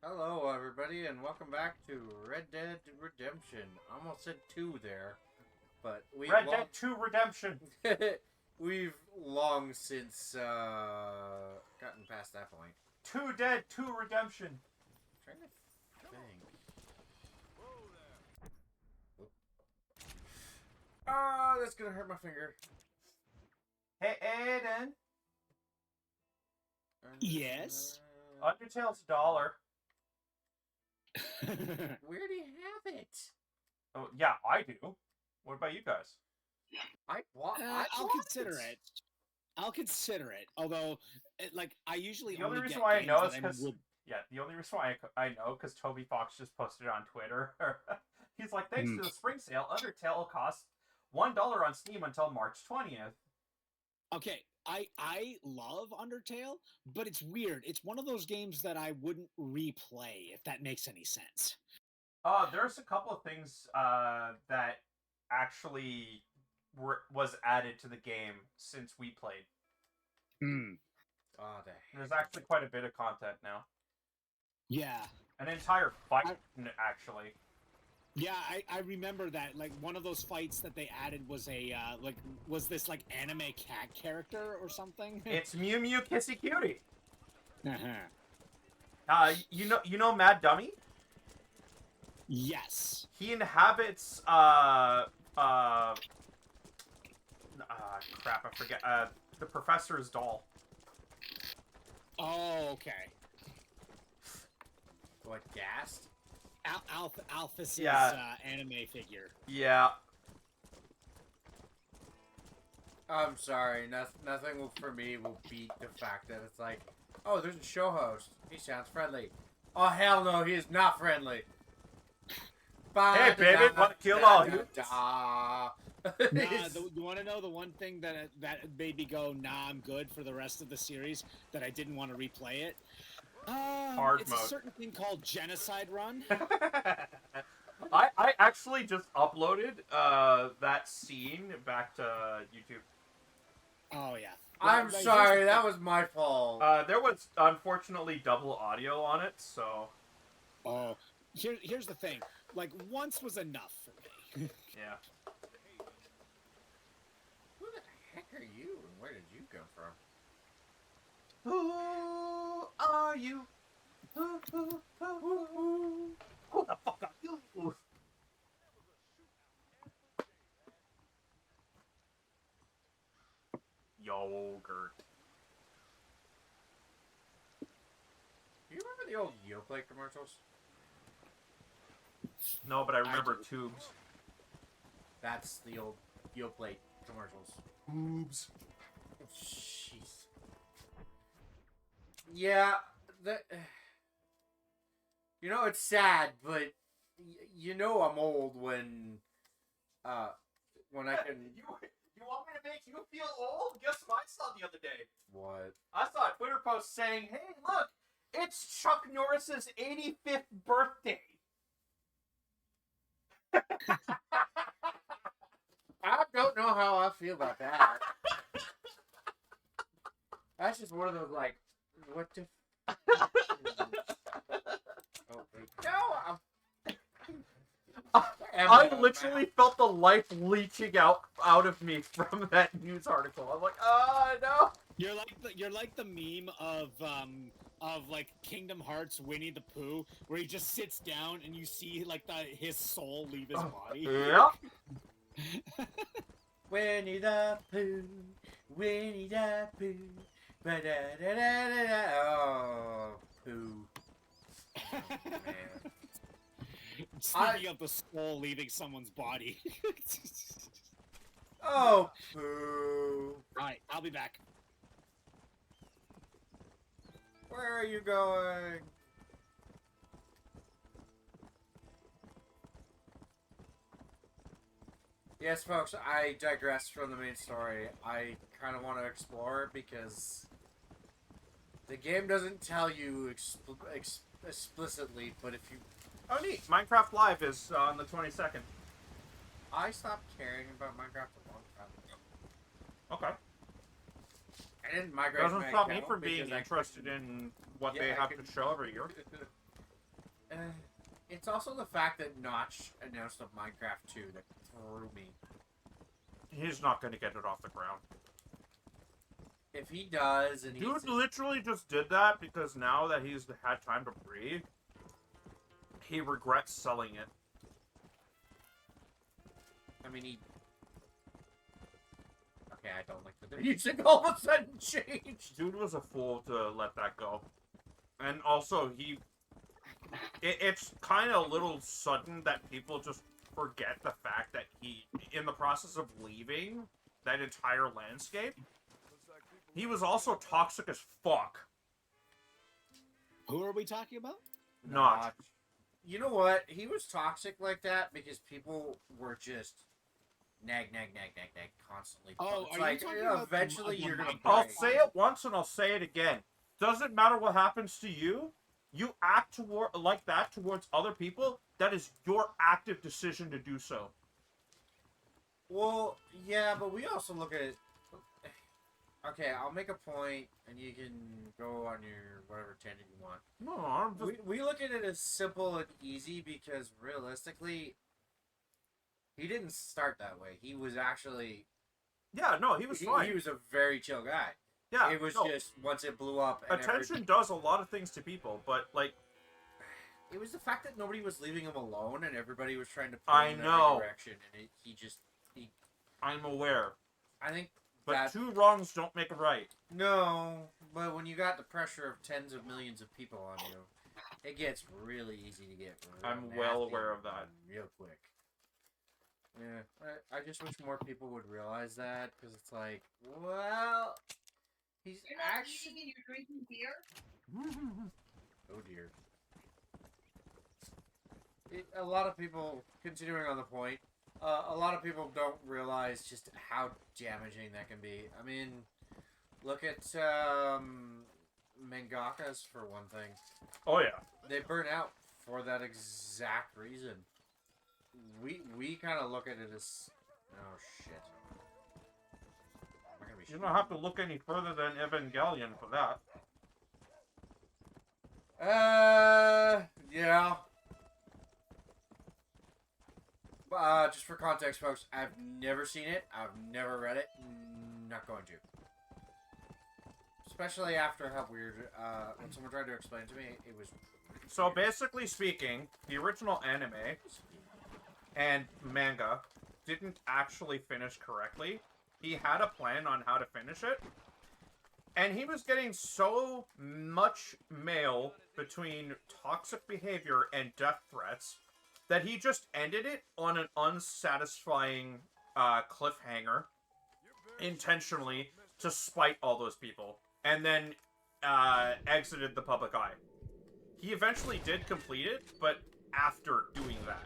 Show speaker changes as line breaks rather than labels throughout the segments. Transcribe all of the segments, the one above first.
Hello, everybody, and welcome back to Red Dead Redemption. I almost said 2 there, but
Red Dead 2 Redemption.
we've long since gotten past that point.
2 Dead 2 Redemption.
I'm trying to think. Oh, that's gonna hurt my finger.
Hey, Aiden.
Yes?
Undertale's $1.
Where do you have it?
Oh, yeah, I do. What about you guys?
I'll consider it. I'll consider it. Although, I usually
The only
only
reason
get
why I
games
know
that
is
I
because
will-
the only reason why I know because Toby Fox just posted it on Twitter. He's like, thanks to the spring sale, Undertale costs $1 on Steam until March 20th.
Okay, I love Undertale, but it's weird. It's one of those games that I wouldn't replay, if that makes any sense.
There's a couple of things that actually was added to the game since we played.
Oh,
There's actually quite a bit of content now.
Yeah.
An entire fight, actually.
Yeah, I remember that. Like, one of those fights that they added was was this, anime cat character or something?
It's Mew Mew Kissy Cutie.
Uh-huh.
You know Mad Dummy?
Yes.
He inhabits, crap, I forget, the professor's doll.
Oh, okay.
what, Gast?
Alphys's anime figure.
Yeah.
I'm sorry, nothing for me will beat the fact that it's like, oh, there's a show host. He sounds friendly. Oh, hell no, he is not friendly.
Hey, baby, wanna kill all humans?
You want to know the one thing that made me go, nah, I'm good for the rest of the series, that I didn't want to replay it?
Hard
it's
mode.
a certain thing called Genocide Run.
I actually just uploaded that scene back to YouTube.
Oh, yeah.
I'm sorry, that was my fault.
There was unfortunately double audio on it, so...
Oh, here's the thing. Like, once was enough for me.
Yeah.
Who the heck are you, and where did you come from?
Who are you? Who the fuck are you? Yogurt.
Do you remember the old Yoplait commercials?
No, but I remember
do.
tubes.
That's the old Yoplait commercials.
Boobs.
Jeez. Yeah, you know, it's sad, but you know I'm old when I can...
You want me to make you feel old? Guess what I saw the other day?
What?
I saw a Twitter post saying, hey, look, it's Chuck Norris's 85th birthday.
I don't know how I feel about that. That's just one of those, like, what the... Oh, wait. No,
I literally felt the life leeching out of me from that news article. I'm like, oh no.
You're like the meme of like Kingdom Hearts Winnie the Pooh, where he just sits down and you see like his soul leave his body.
Yeah.
Winnie the Pooh, Winnie the Pooh, ba-da-da-da-da-da. Oh, Pooh. Oh, man.
Speaking of the soul leaving someone's body.
Oh, Pooh.
Alright, I'll be back.
Where are you going? Yes, folks, I digress from the main story. I kind of want to explore because the game doesn't tell you explicitly, but if you...
Oh, neat. Minecraft Live is on the 22nd.
I stopped caring about Minecraft a long time ago.
Okay.
I didn't migrate
Doesn't
my
stop me
account
from being
because I
interested in what
Yeah,
they
I
have
could-
to show every year.
it's also the fact that Notch announced a Minecraft 2 that threw me.
He's not going to get it off the ground.
If he does, and
Dude
he's
literally just did that because now that he's had time to breathe, he regrets selling it.
I mean, he. Okay, I don't like that the music all of a sudden changed.
Dude was a fool to let that go. And also, it's kind of a little sudden that people just forget the fact that he, in the process of leaving that entire landscape, he was also toxic as fuck.
Who are we talking about?
Notch.
You know what? He was toxic like that because people were just nag constantly.
Oh,
It's
are
like,
you talking about
eventually
the
you're gonna
Minecraft?
I'll
break.
say it once and I'll say it again. Doesn't matter what happens to you. You act like that towards other people. That is your active decision to do so.
Well, yeah, but we also look at it. Okay, I'll make a point, and you can go on your whatever tangent you want.
No, I'm just...
We look at it as simple and easy because realistically, he didn't start that way. He was actually
Yeah, no, he was fine.
he was a very chill guy.
Yeah,
It was
no.
just once it blew up. And
Attention does a lot of things to people, but like,
it was the fact that nobody was leaving him alone, and everybody was trying to pull
I
him in
know.
every direction, and he.
I'm aware.
I think
But
that
2 wrongs don't make a right.
no, but when you got the pressure of tens of millions of people on you, it gets really easy to get. Real
I'm well
nasty
aware of that.
real quick. Yeah, I just wish more people would realize that because it's like, well, he's
You're not
actually.
eating and you're drinking beer?
Oh dear. A lot of people, continuing on the point, a lot of people don't realize just how damaging that can be. I mean, look at mangakas for one thing.
Oh yeah.
They burn out for that exact reason. We kind of look at it as, oh shit. I'm not gonna be
You don't have to look any further than Evangelion for that.
Yeah. Just for context, folks, I've never seen it. I've never read it. Not going to. Especially after how weird, when someone tried to explain it to me, it was...
So basically speaking, the original anime and manga didn't actually finish correctly. He had a plan on how to finish it. And he was getting so much mail between toxic behavior and death threats that he just ended it on an unsatisfying cliffhanger intentionally to spite all those people. And then exited the public eye. He eventually did complete it, but after doing that.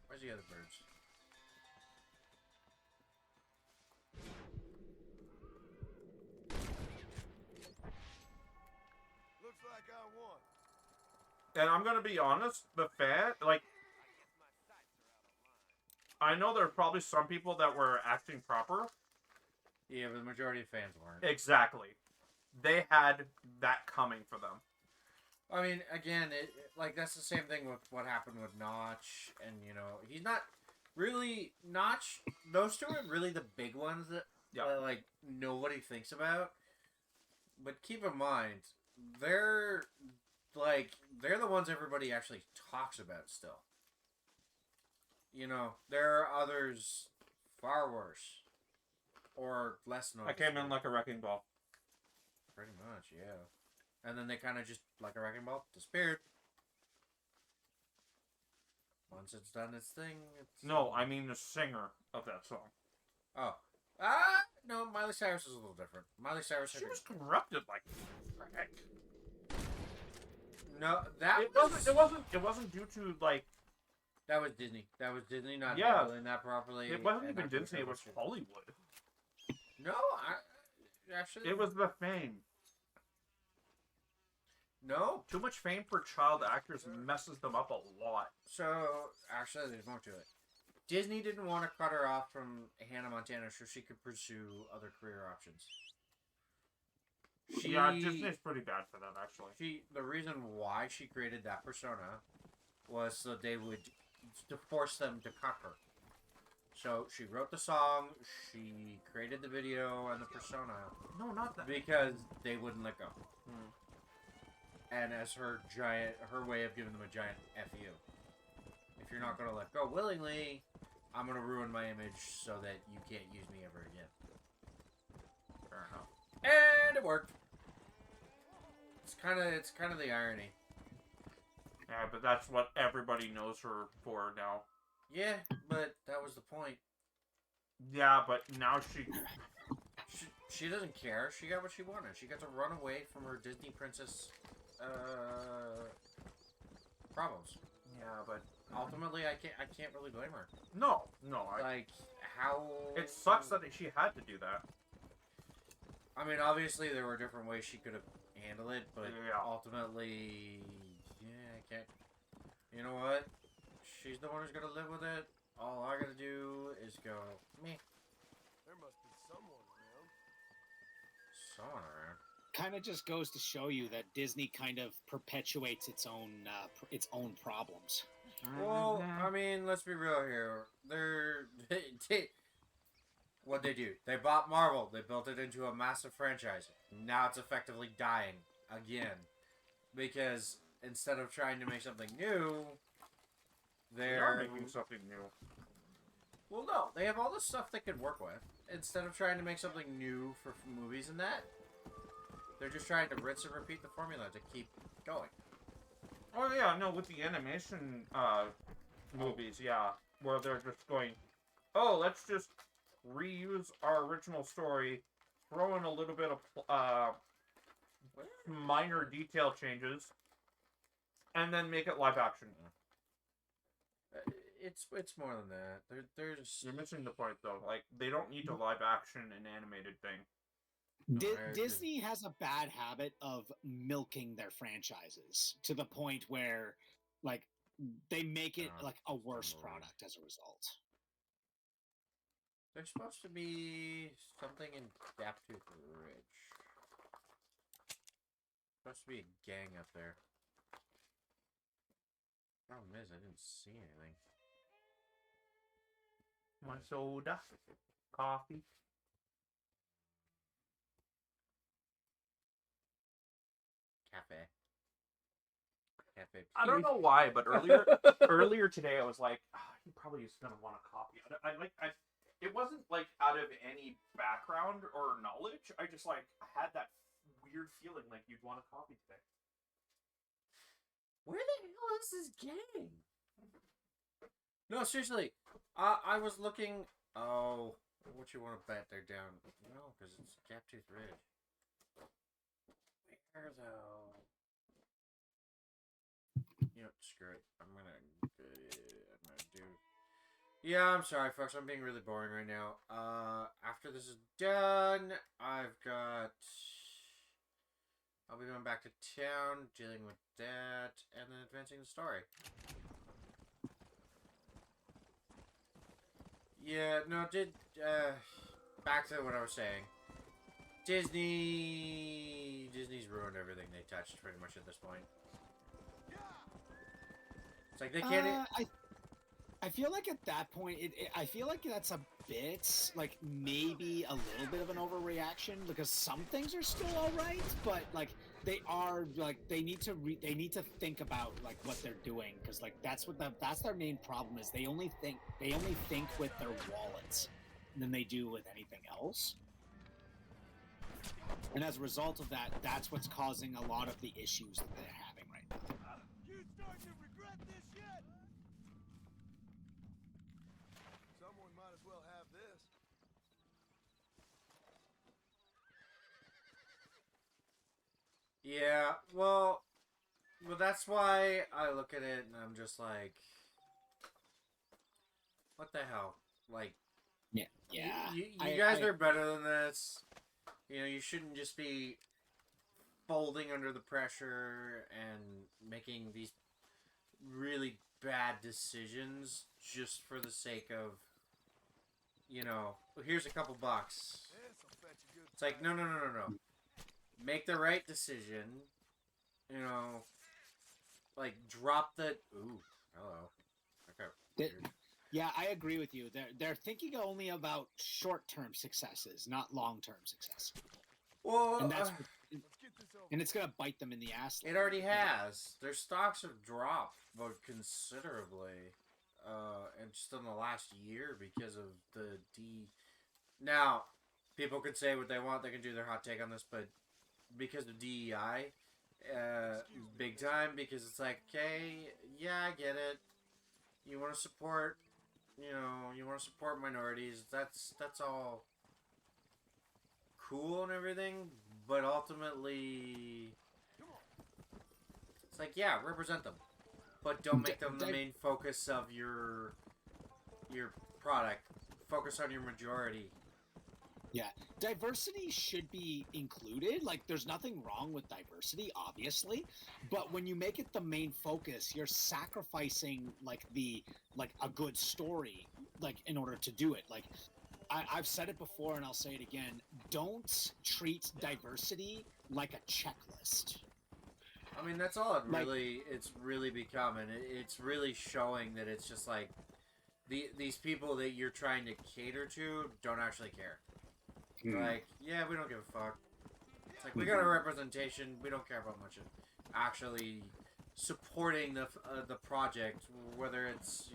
Where's the other birds?
Looks like I won.
And I'm gonna be honest, the fan, like, I know there are probably some people that were acting proper.
Yeah, but the majority of fans weren't.
Exactly. They had that coming for them.
I mean, again, like, that's the same thing with what happened with Notch, and, you know, he's not really... Notch, those two are really the big ones that, like, nobody thinks about. But keep in mind, they're the ones everybody actually talks about still. You know, there are others far worse. Or less noticeable.
I came in like a wrecking ball.
Pretty much, yeah. And then they kind of just, like a wrecking ball, disappeared. Once it's done its thing, it's...
No, I mean the singer of that song.
Oh. No, Miley Cyrus is a little different. Miley Cyrus...
She was corrupted like frick.
No, that
It wasn't due to, like...
That was Disney. That was Disney not
Yeah.
handling that properly.
It wasn't
and
even
not
Disney, it
controlling
was
shit.
Hollywood.
No, actually...
It was the fame.
No.
Too much fame for child actors messes them up a lot.
So, actually, there's more to it. Disney didn't want to cut her off from Hannah Montana so she could pursue other career options.
Yeah, Disney's pretty bad for that, actually.
The reason why she created that persona was so they would to force them to cut her. So she wrote the song, she created the video and the persona
No, not that.
because they wouldn't let go.
Hmm.
And as her way of giving them a giant FU. If you're not gonna let go willingly, I'm gonna ruin my image so that you can't use me ever again.
Fair enough.
And it worked. It's kind of the irony.
Yeah, but that's what everybody knows her for now.
Yeah, but that was the point.
Yeah, but now
She doesn't care. She got what she wanted. She got to run away from her Disney princess problems.
Yeah, but
Ultimately, I can't really blame her.
no.
Like how
It sucks that she had to do that.
I mean, obviously there were different ways she could have handled it, but
Yeah.
ultimately, yeah, I can't. You know what? She's the one who's gonna live with it. All I gotta do is go, meh,
There must be someone around.
someone around.
Kind of just goes to show you that Disney kind of perpetuates its own problems.
Well, I mean, let's be real here. What they do? They bought Marvel. They built it into a massive franchise. Now it's effectively dying again because instead of trying to make something new,
They are
they're
making something new.
well, no, they have all the stuff they could work with. Instead of trying to make something new for movies and that, they're just trying to rinse and repeat the formula to keep going.
Oh yeah, no, with the animation movies, yeah, where they're just going, oh, let's just reuse our original story, throw in a little bit of minor detail changes, and then make it live action.
It's more than that. There's
You're missing the point though. Like they don't need to live action an animated thing.
Di-
I agree.
Disney has a bad habit of milking their franchises to the point where, like, they make it like a worse product as a result.
There's supposed to be something in Gaptooth Ridge. Supposed to be a gang up there. Problem is, I didn't see anything.
My soda, coffee.
Cafe.
I don't know why, but earlier today I was like, he probably is gonna want a coffee. It wasn't like out of any background or knowledge. I just like had that weird feeling like you'd want a coffee today.
Where the hell is this gang? No, seriously. I was looking. Oh, what you want to bet they're down? No, because it's Gaptooth Ridge. Where though? You know, screw it. I'm gonna do. Yeah, I'm sorry, folks. I'm being really boring right now. After this is done, I'll be going back to town, dealing with that, and then advancing the story. Yeah, no, back to what I was saying. Disney's ruined everything they touched pretty much at this point. It's like they can't.
I feel like at that point, I feel like that's a bit, like, maybe a little bit of an overreaction, because some things are still alright, but, like, they are, like, they need to think about, like, what they're doing, because, like, that's their main problem, is they only think with their wallets than they do with anything else. And as a result of that, that's what's causing a lot of the issues that they're having right now.
You starting to regret this yet? Someone might as well have this.
Yeah, well, that's why I look at it and I'm just like, what the hell? Like,
Yeah.
you guys are better than this. You know, you shouldn't just be folding under the pressure and making these really bad decisions just for the sake of, you know, here's a couple bucks.
This'll fetch a good
It's like, no. make the right decision. You know, like drop the. Ooh, hello. Okay.
They-
weird.
Yeah, I agree with you. They're thinking only about short-term successes, not long-term success,
Well,
and that's
Let's get this over.
and it's gonna bite them in the ass.
it
later,
already
because-
has. Their stocks have dropped, but considerably, and just in the last year because of the D. Now, people could say what they want. They can do their hot take on this, but because of DEI, big time. Because it's like, okay, yeah, I get it. You want to support, you want to support minorities. That's all cool and everything, but ultimately, it's like, yeah, represent them, but don't make them the main focus of your product. Focus on your majority.
Yeah, diversity should be included. Like, there's nothing wrong with diversity, obviously, but when you make it the main focus, you're sacrificing like a good story, like in order to do it. Like, I've said it before, and I'll say it again. Don't treat diversity like a checklist.
I mean, that's all
Like-
it's really become, and it's really showing that it's just like these people that you're trying to cater to don't actually care. Like, yeah, we don't give a fuck. It's like, we got a representation. We don't care about much of actually supporting the project, whether it's,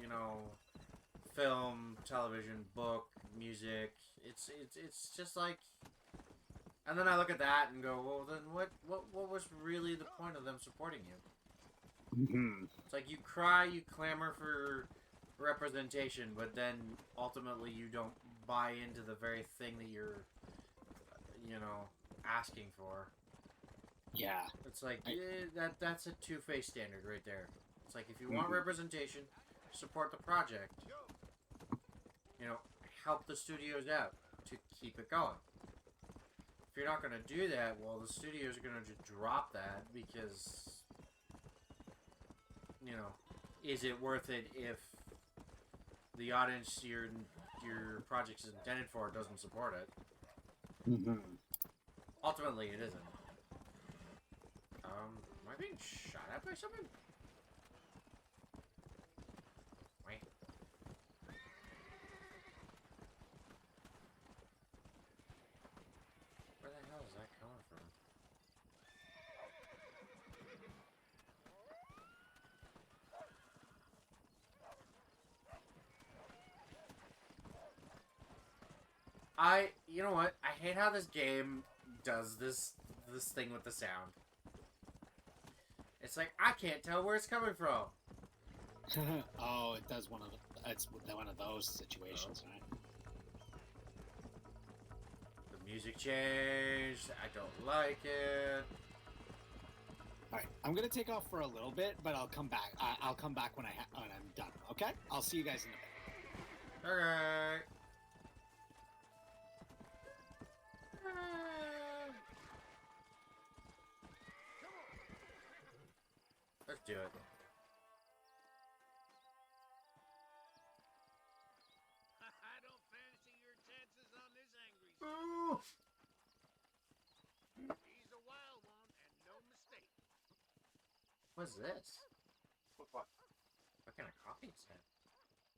film, television, book, music. It's just like, and then I look at that and go, well, then what was really the point of them supporting you?
Mhm.
It's like, you cry, you clamor for representation, but then ultimately you don't buy into the very thing that you're, asking for.
Yeah.
It's like, that's a two-faced standard right there. It's like, if you
Mm-hmm.
want representation, support the project. Help the studios out to keep it going. If you're not going to do that, well, the studios are going to just drop that because, is it worth it if the audience your project is intended for doesn't support it?
Mm-hmm.
Ultimately, it isn't. Am I being shot at by someone? Wait. Where the hell is that coming from? You know what? I hate how this game does this thing with the sound. It's like, I can't tell where it's coming from.
Oh, it does it's one of those situations, right?
The music changed. I don't like it.
All right, I'm gonna take off for a little bit, but I'll come back. I'll come back when I'm done. Okay? I'll see you guys in a bit.
Alright. Let's do it.
I don't fancy your chances on this angry
Ooh.
He's a wild one and no mistake.
What's this?
What?
What kind of coffee is that?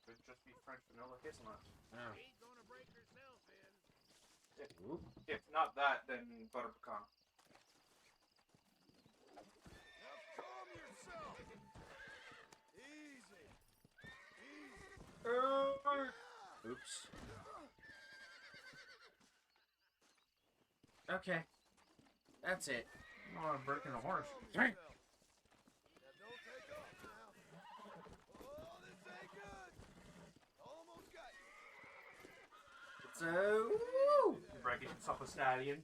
Could just be French vanilla hazelnut.
Oh.
Ain't gonna break herself in.
Ooh.
If not that, then butter pecan.
Now calm yourself. Easy.
Oops. Okay. That's it.
Oh, I'm breaking a horse.
Right.
Now don't take off now. Oh, this ain't good. Almost got you.
So, woo!
You're breaking yourself a stallion.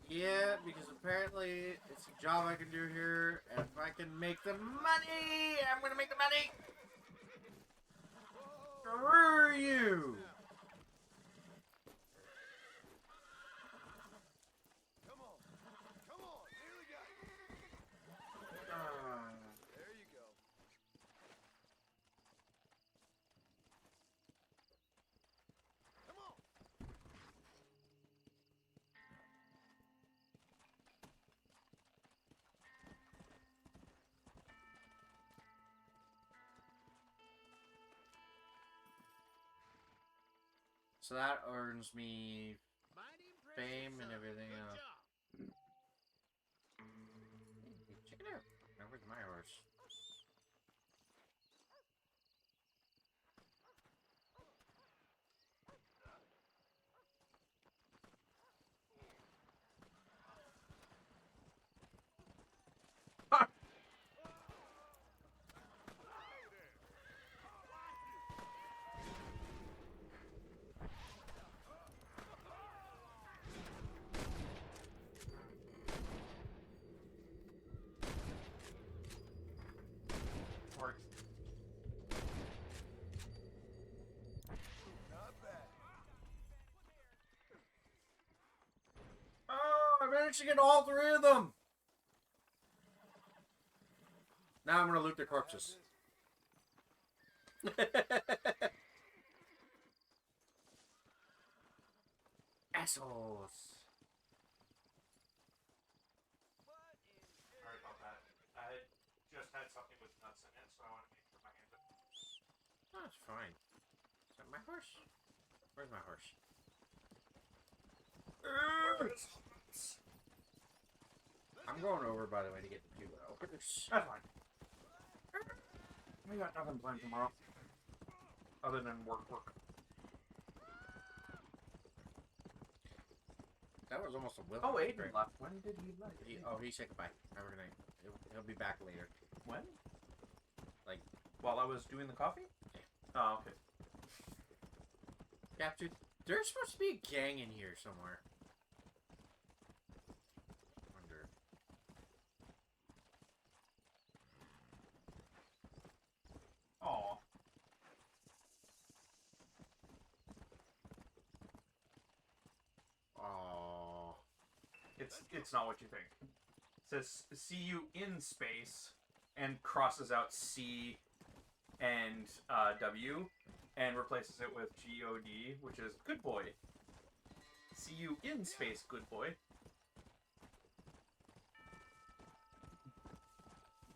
Yeah, because apparently it's a job I can do here, and if I can make the money, I'm gonna make the money! Screw you!
Come on. Come on. Nearly got you.
Uh,
There you go. Come on.
So that earns me
Mighty impressive,
fame and
son.
everything
Good
else.
job.
Check it out. Now where's my horse?
Or
Oh, I managed to get all three of them! Now I'm gonna loot their corpses. Assholes.
sorry about that. I just had something with nuts in it, so I want to make sure my hands are.
Oh, it's fine. Is that my horse? Where's my horse? I'm going over, by the way, to get the two
That's fine. We got nothing planned tomorrow. Other than work.
That was almost a whip.
Oh, Aiden left. When did he leave?
He said goodbye. Have a good night. He'll be back later.
When?
Like-
while I was doing the coffee?
Yeah.
Oh, okay.
Yeah, dude, there's supposed to be a gang in here somewhere. Wonder.
Aw.
Oh.
It's not what you think. It says see you in space and crosses out C and W and replaces it with GOD, which is good boy. See you in space, good boy.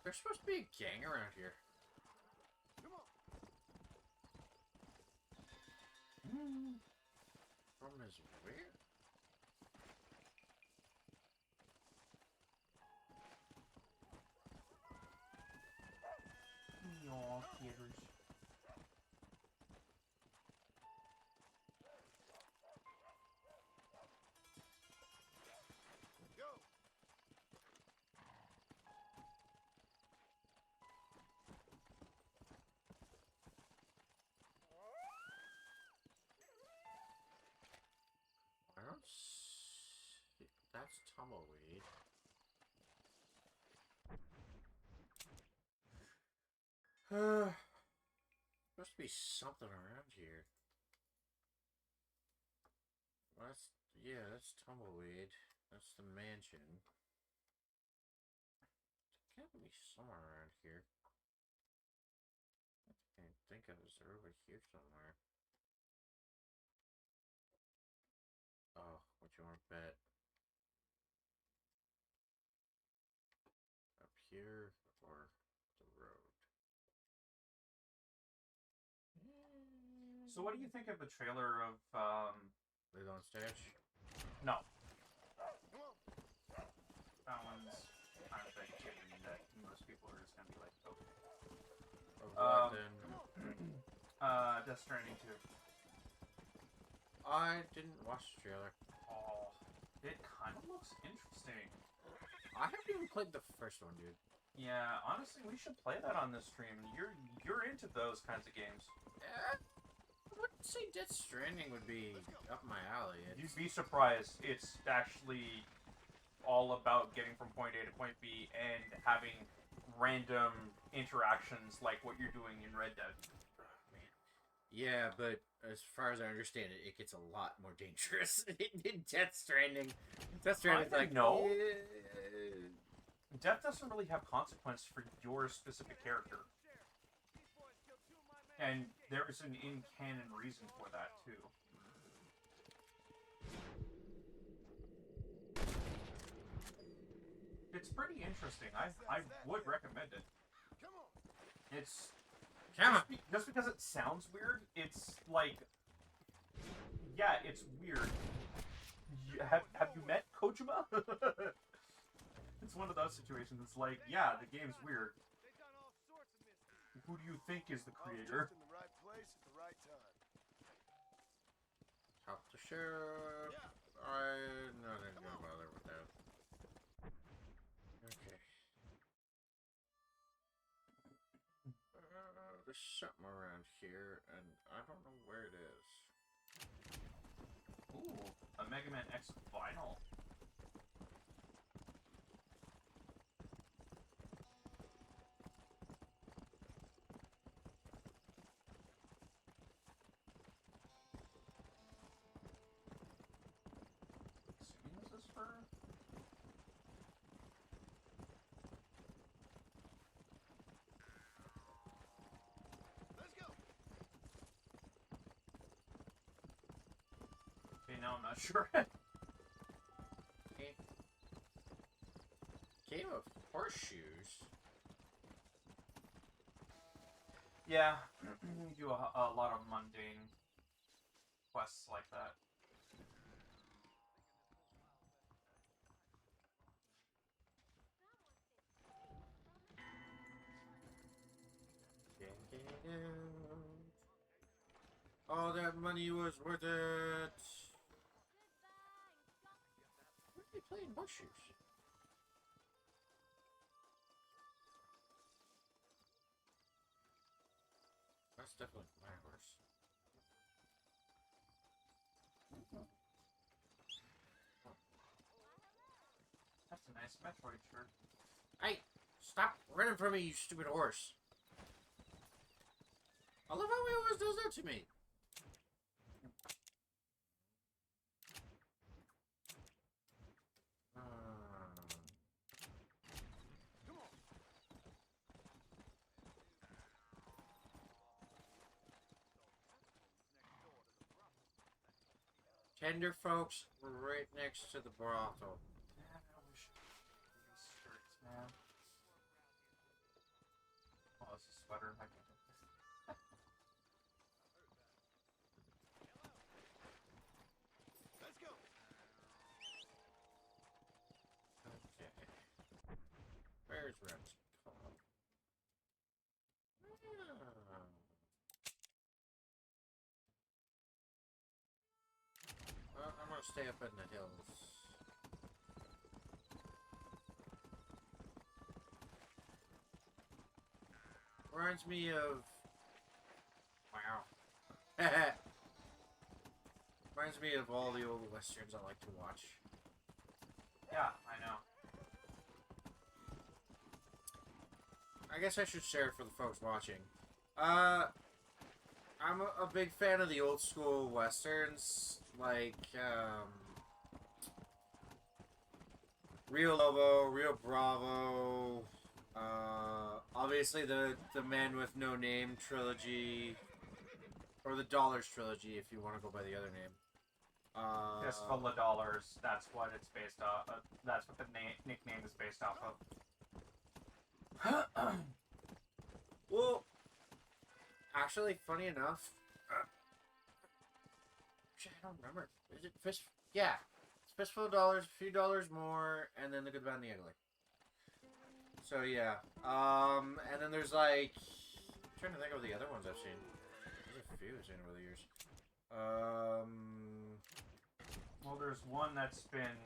There's supposed to be a gang around here. From is where?
Aw, theaters.
I don't see... That's tumbleweed. Supposed to be something around here. Well, that's tumbleweed. That's the mansion. There's gotta be somewhere around here. I can't think of it. They're over here somewhere. Oh, what you want to bet? Up here or the road?
So what do you think of the trailer of,
Lilo and Stitch?
no. That one's kind of a given that most people are just gonna be like, oh.
Of what then?
Death Stranding 2.
I didn't watch the trailer.
Oh, it kind of looks interesting.
I haven't even played the first one, dude.
Yeah, honestly, we should play that on this stream. You're into those kinds of games.
I wouldn't say Death Stranding would be up my alley.
You'd be surprised. It's actually all about getting from point A to point B and having random interactions like what you're doing in Red Dead.
Yeah, but as far as I understand it, it gets a lot more dangerous in Death Stranding. Death Stranding's
Kinda,
like,
no.
eh.
Death doesn't really have consequence for your specific character. And there is an in-canon reason for that, too. It's pretty interesting. I would recommend it. It's...
Come on.
Just because it sounds weird, it's like... Yeah, it's weird. Have you met Kojima? It's one of those situations. It's like, yeah, the game's weird. Who do you think is the creator?
In the right place at the right time.
Help the sheriff. I'm not gonna bother with that. Okay. There's something around here, and I don't know where it is.
Ooh, a Mega Man X vinyl. Assuming this is for...
Let's go.
Okay, now I'm not sure.
Okay. Game of horseshoes.
Yeah, you do a lot of mundane quests like that.
All that money was worth it. Why are they playing horseshoes? That's definitely my horse.
That's a nice Metroid shirt.
Hey, stop running from me, you stupid horse. I love how he always does that to me.
Come on.
Tender folks were right next to the brothel.
Man, I wish these shirts, man. Oh, it's a sweater. I can't do this.
Let's go.
Okay. Where's Rems? Come on. Well, I'm gonna stay up in the hills. Reminds me of... Wow. Reminds me of all the old westerns I like to watch.
Yeah, I know.
I guess I should share it for the folks watching. I'm a big fan of the old school westerns, like, Rio Lobo, Rio Bravo, obviously the Man with No Name trilogy, or the Dollars trilogy if you want to go by the other name.
Fistful of Dollars. That's what it's based off of. That's what the nickname is based off of.
Well, actually, funny enough, actually, I don't remember. Is it Fist? Yeah, it's Fistful of Dollars, a few dollars more, and then The Good, Bad, and the Ugly. So yeah, and then there's like, I'm trying to think of the other ones I've seen. There's a few I've seen over the years.
Well, there's one that's been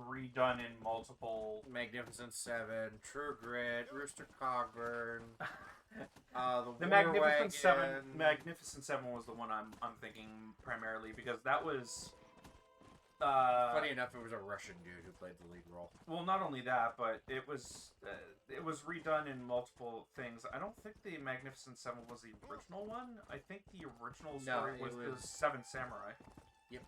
redone in multiple.
Magnificent Seven, True Grit, Rooster Cogburn.
The Magnificent Seven was the one I'm thinking primarily because that was.
Funny enough, it was a Russian dude who played the lead role.
Well, not only that, but it was redone in multiple things. I don't think the Magnificent Seven was the original one. I think the original story was the Seven Samurai.
Yep.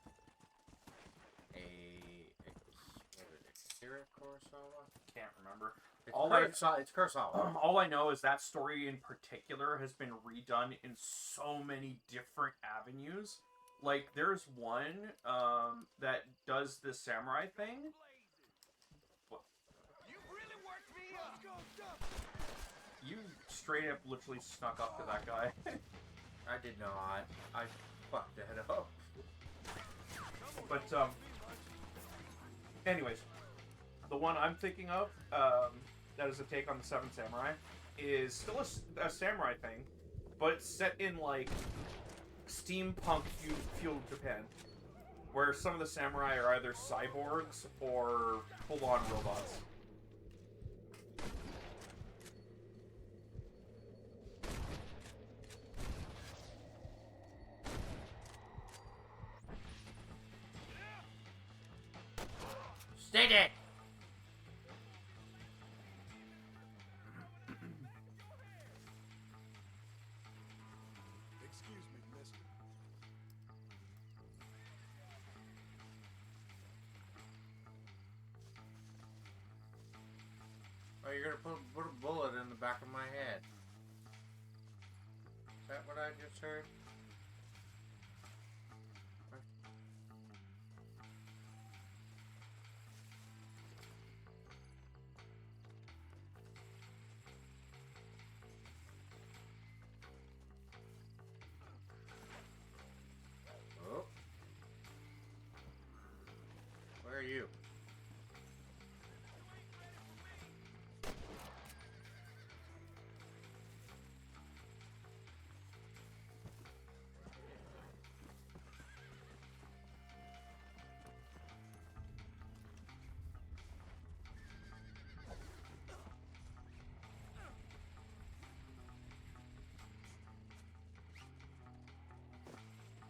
Akira Kurosawa?
Can't remember.
It's Kurosawa.
All I know is that story in particular has been redone in so many different avenues. Like, there's one that does the samurai thing. What?
You really worked me up. Go, stop.
You straight up literally snuck up to that guy.
I did not. I fucked that up.
But anyways, the one I'm thinking of that is a take on the Seven Samurai is still a samurai thing, but it's set in like steampunk feudal Japan, where some of the samurai are either cyborgs or full-on robots.
Stay dead!
Excuse me, mister.
Oh, you're gonna put a bullet in the back of my head. Is that what I just heard? Oh. Where are you?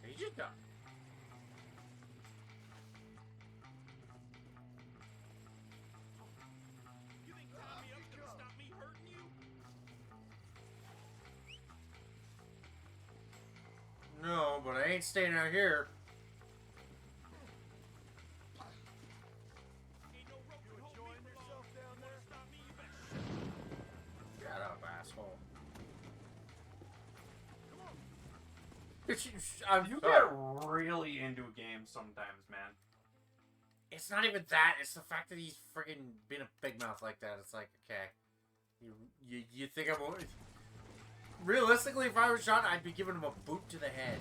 He just died.
You think tying me up's gonna stop me hurting you?
No, but I ain't staying out here.
Ain't no rope
You
can hold me
enjoying
for long.
yourself down
Wanna
there?
stop me, you better
Shut up, asshole.
Come on.
I'm
You
sorry.
get really into a game sometimes, man.
It's not even that. It's the fact that he's friggin' being a big mouth like that. It's like, okay, you think I'm realistically, if I was shot, I'd be giving him a boot to the head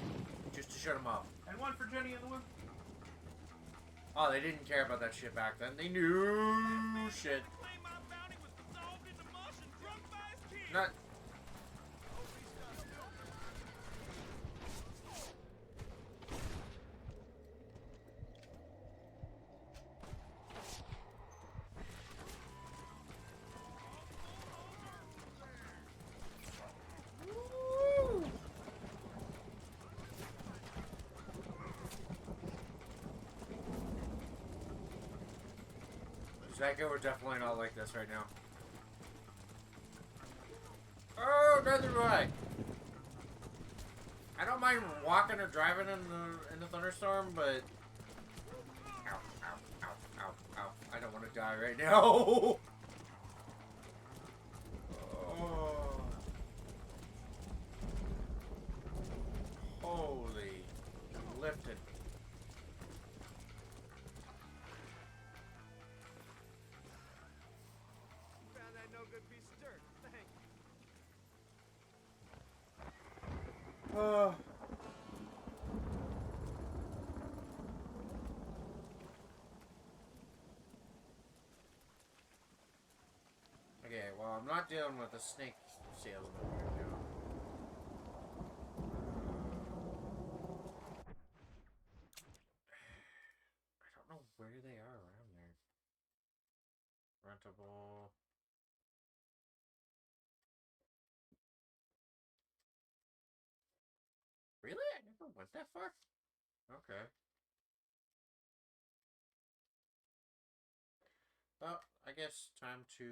just to shut him up.
And one for Jenny in the Wood.
Oh, they didn't care about that shit back then. They knew shit.
claim my bounty was dissolved into mush and drunk by his kin.
Not. Psycho, we're definitely not like this right now. Oh, neither do I. I don't mind walking or driving in the thunderstorm, but ow, ow, ow, ow, ow. I don't want to die right now. Oh. Holy lifted.
Found that no good piece of dirt. Thank you.
Oh. Okay, well, I'm not dealing with a snake salesman right now. I don't know where they are around there. Rentable. Really? I never went that far? Okay. Well, I guess time to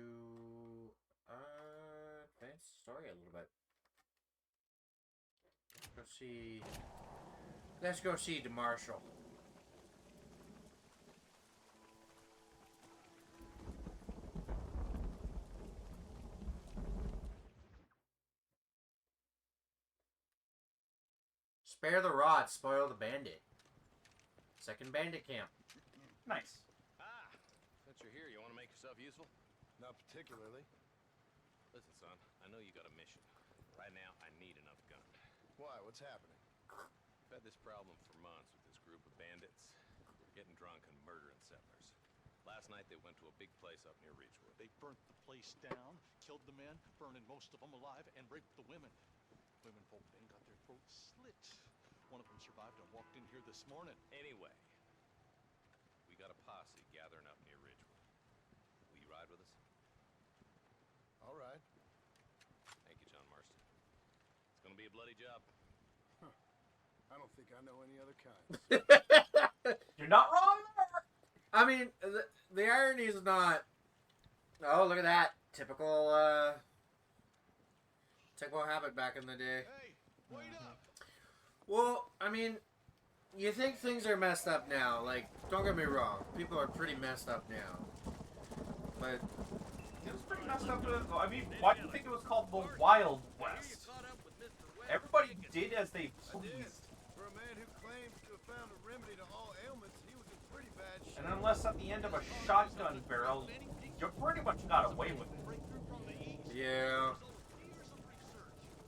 advance the story a little bit. Let's go see the Marshal. Spare the rod, spoil the bandit. Second bandit camp.
Nice.
Ah, since you're here, you want to make yourself useful?
Not particularly.
Listen, son, I know you got a mission. Right now, I need enough gun.
Why? What's happening?
I've had this problem for months with this group of bandits. getting drunk and murdering settlers. Last night they went to a big place up near Ridgewood.
They burnt the place down, killed the men, burning most of them alive, and raped the women. Women folk then got their throats slit. One of them survived and walked in here this morning.
Anyway, we got a posse gathering up near Ridgewood. Will you ride with us?
All right.
Thank you, John Marston. It's gonna be a bloody job.
I don't think I know any other kind.
You're not wrong there.
I mean, the irony is not. Oh, look at that! Typical habit back in the day.
Hey, wait up!
Well, I mean, you think things are messed up now. Like, don't get me wrong, people are pretty messed up now. But
It was pretty messed up. I mean, why do you think it was called the Wild West? Everybody did as they pleased.
For a man who claims to have found a remedy to all ailments, he was in pretty bad shape.
And unless at the end of a shotgun barrel, you pretty much got away with it.
yeah,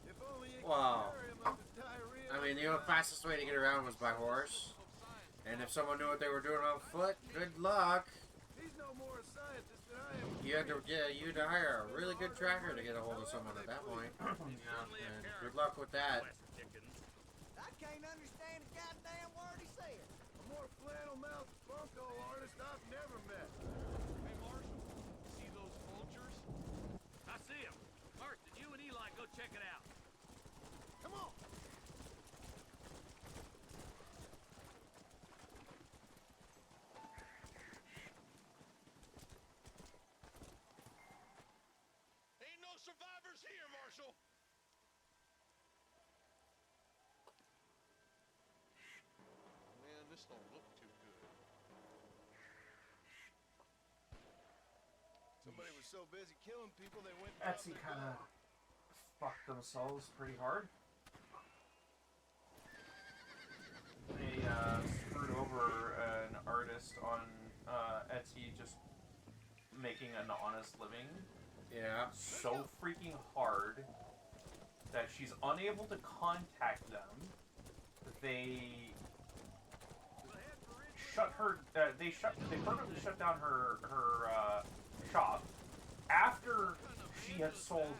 If only he could
Wow.
cure him of his diarrhea.
I mean, the fastest way to get around was by horse. And if someone knew what they were doing on foot, good luck.
He's no more a scientist than I am.
You had to hire a really good tracker to get a hold of someone at that point. And good luck with that.
I can't understand a goddamn word he said.
A more flannel-mouthed bunko artist I've never met.
Hey, Marshal, see those vultures? I see them. Marston, you and Eli go check it out.
Come on!
Ain't no survivors here, Marshal. Man, this don't look too good.
Somebody was so busy killing people they went.
Etsy kind of fucked themselves pretty hard. They screwed over an artist on Etsy just making an honest living
Yeah.
so freaking hard that she's unable to contact them. They shut her. They permanently shut down her shop after she had sold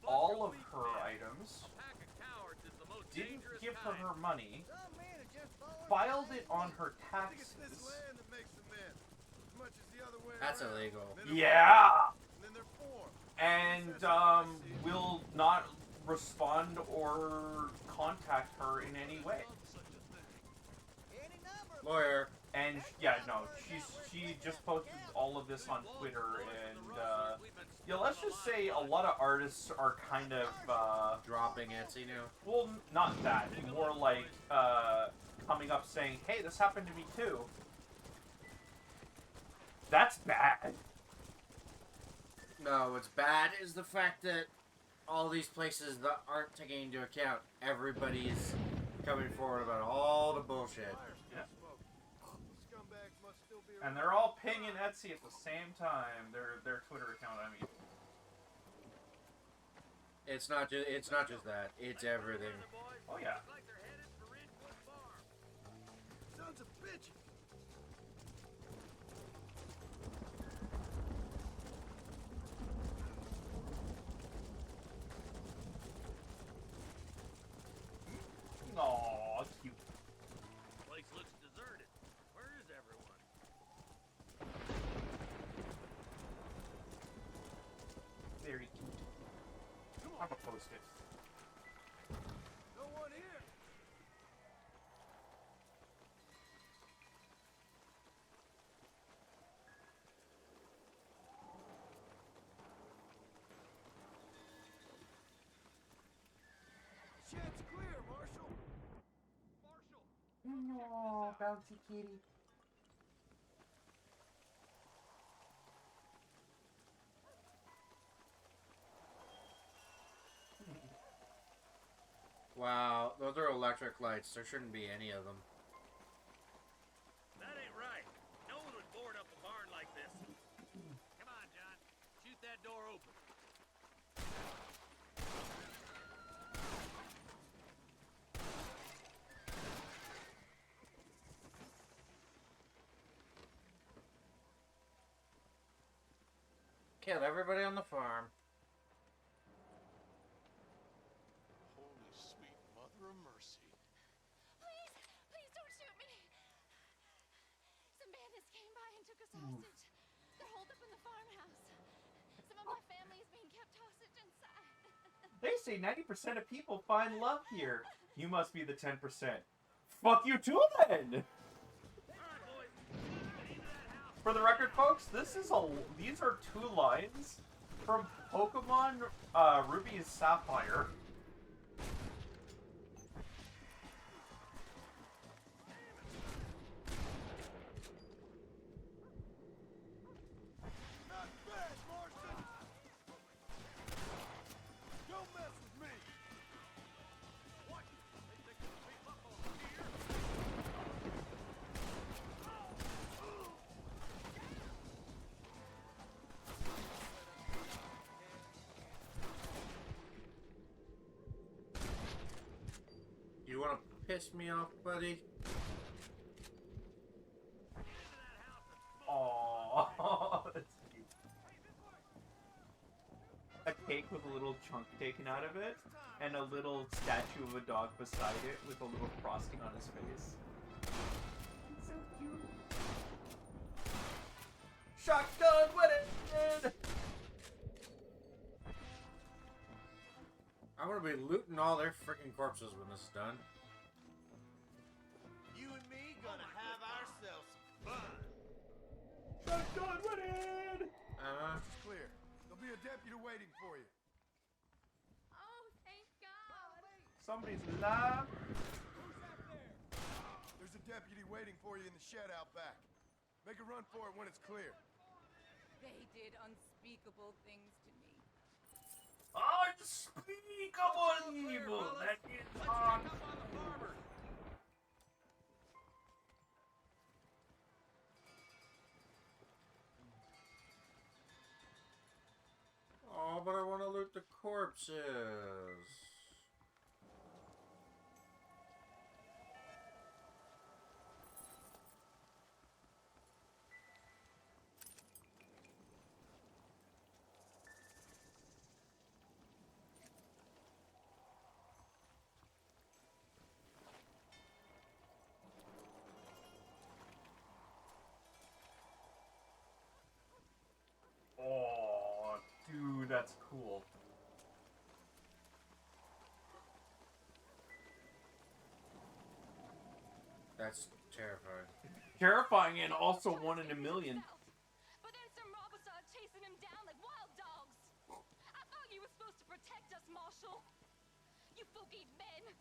all of her items. Didn't give her money.
Some men are just throwing
Filed it on her
It's
taxes.
this land that makes the men. As much as the other way
That's
around.
illegal.
Then they're
Yeah,
formed, and then they're formed.
and will not respond or contact her in any way.
any number of
Lawyer.
And yeah, no, she just posted all of this on Twitter, and yeah, let's just say a lot of artists are kind of
Dropping Etsy now.
well, not that, more like coming up saying, "Hey, this happened to me too." That's bad.
No, what's bad is the fact that all these places that aren't taking into account everybody's coming forward about all the bullshit.
Yeah.
Scumbags must still be
And they're all pinging Etsy at the same time. Their Twitter account, I mean.
It's not just that. It's everything.
Oh yeah.
Like they're headed for Ridgewood Farm.
sons of bitches.
Aw, cute.
Place looks deserted. Where is everyone?
Very cute. I'm a post-it.
No one here. Shit's clear, Marshal.
Marshal!
No, bouncy kitty.
Wow, those are electric lights. There shouldn't be any of them.
That ain't right. No one would board up a barn like this. Come on, John. Shoot that door open.
kill everybody on the farm.
Holy sweet mother of mercy.
Please, please don't shoot me. Some bandits came by and took us hostage. They're holed up in the farmhouse. Some of my family is being kept hostage inside.
They say 90% of people find love here. You must be the 10%. Fuck you too, then! For the record, folks, these are 2 lines from Pokemon Ruby Sapphire.
Not bad, Marston! Don't mess with me!
What? They think they'll beat up over here?
You wanna piss me off, buddy?
Aww, that's cute. A cake with a little chunk taken out of it, and a little statue of a dog beside it with a little frosting on his face. It's so cute. Shotgun wedding!
I'm gonna be looting all their freaking corpses when this is done.
You and me gonna have ourselves some fun.
Shotgun wedding!
It's clear. There'll be a deputy waiting for you.
Oh, thank God.
Somebody's alive.
There's a deputy waiting for you in the shed out back. Make a run for it when it's clear.
They did unspeakable things to me.
Unspeakable evil that is on.
Check up on the farmer.
Oh, but I want to loot the corpses.
Oh, dude, that's cool.
That's terrifying.
Terrifying and also 1 in a million.
But then some robbers started chasing him down like wild dogs. I thought you were supposed to protect us, Marshal. You folk-eat men.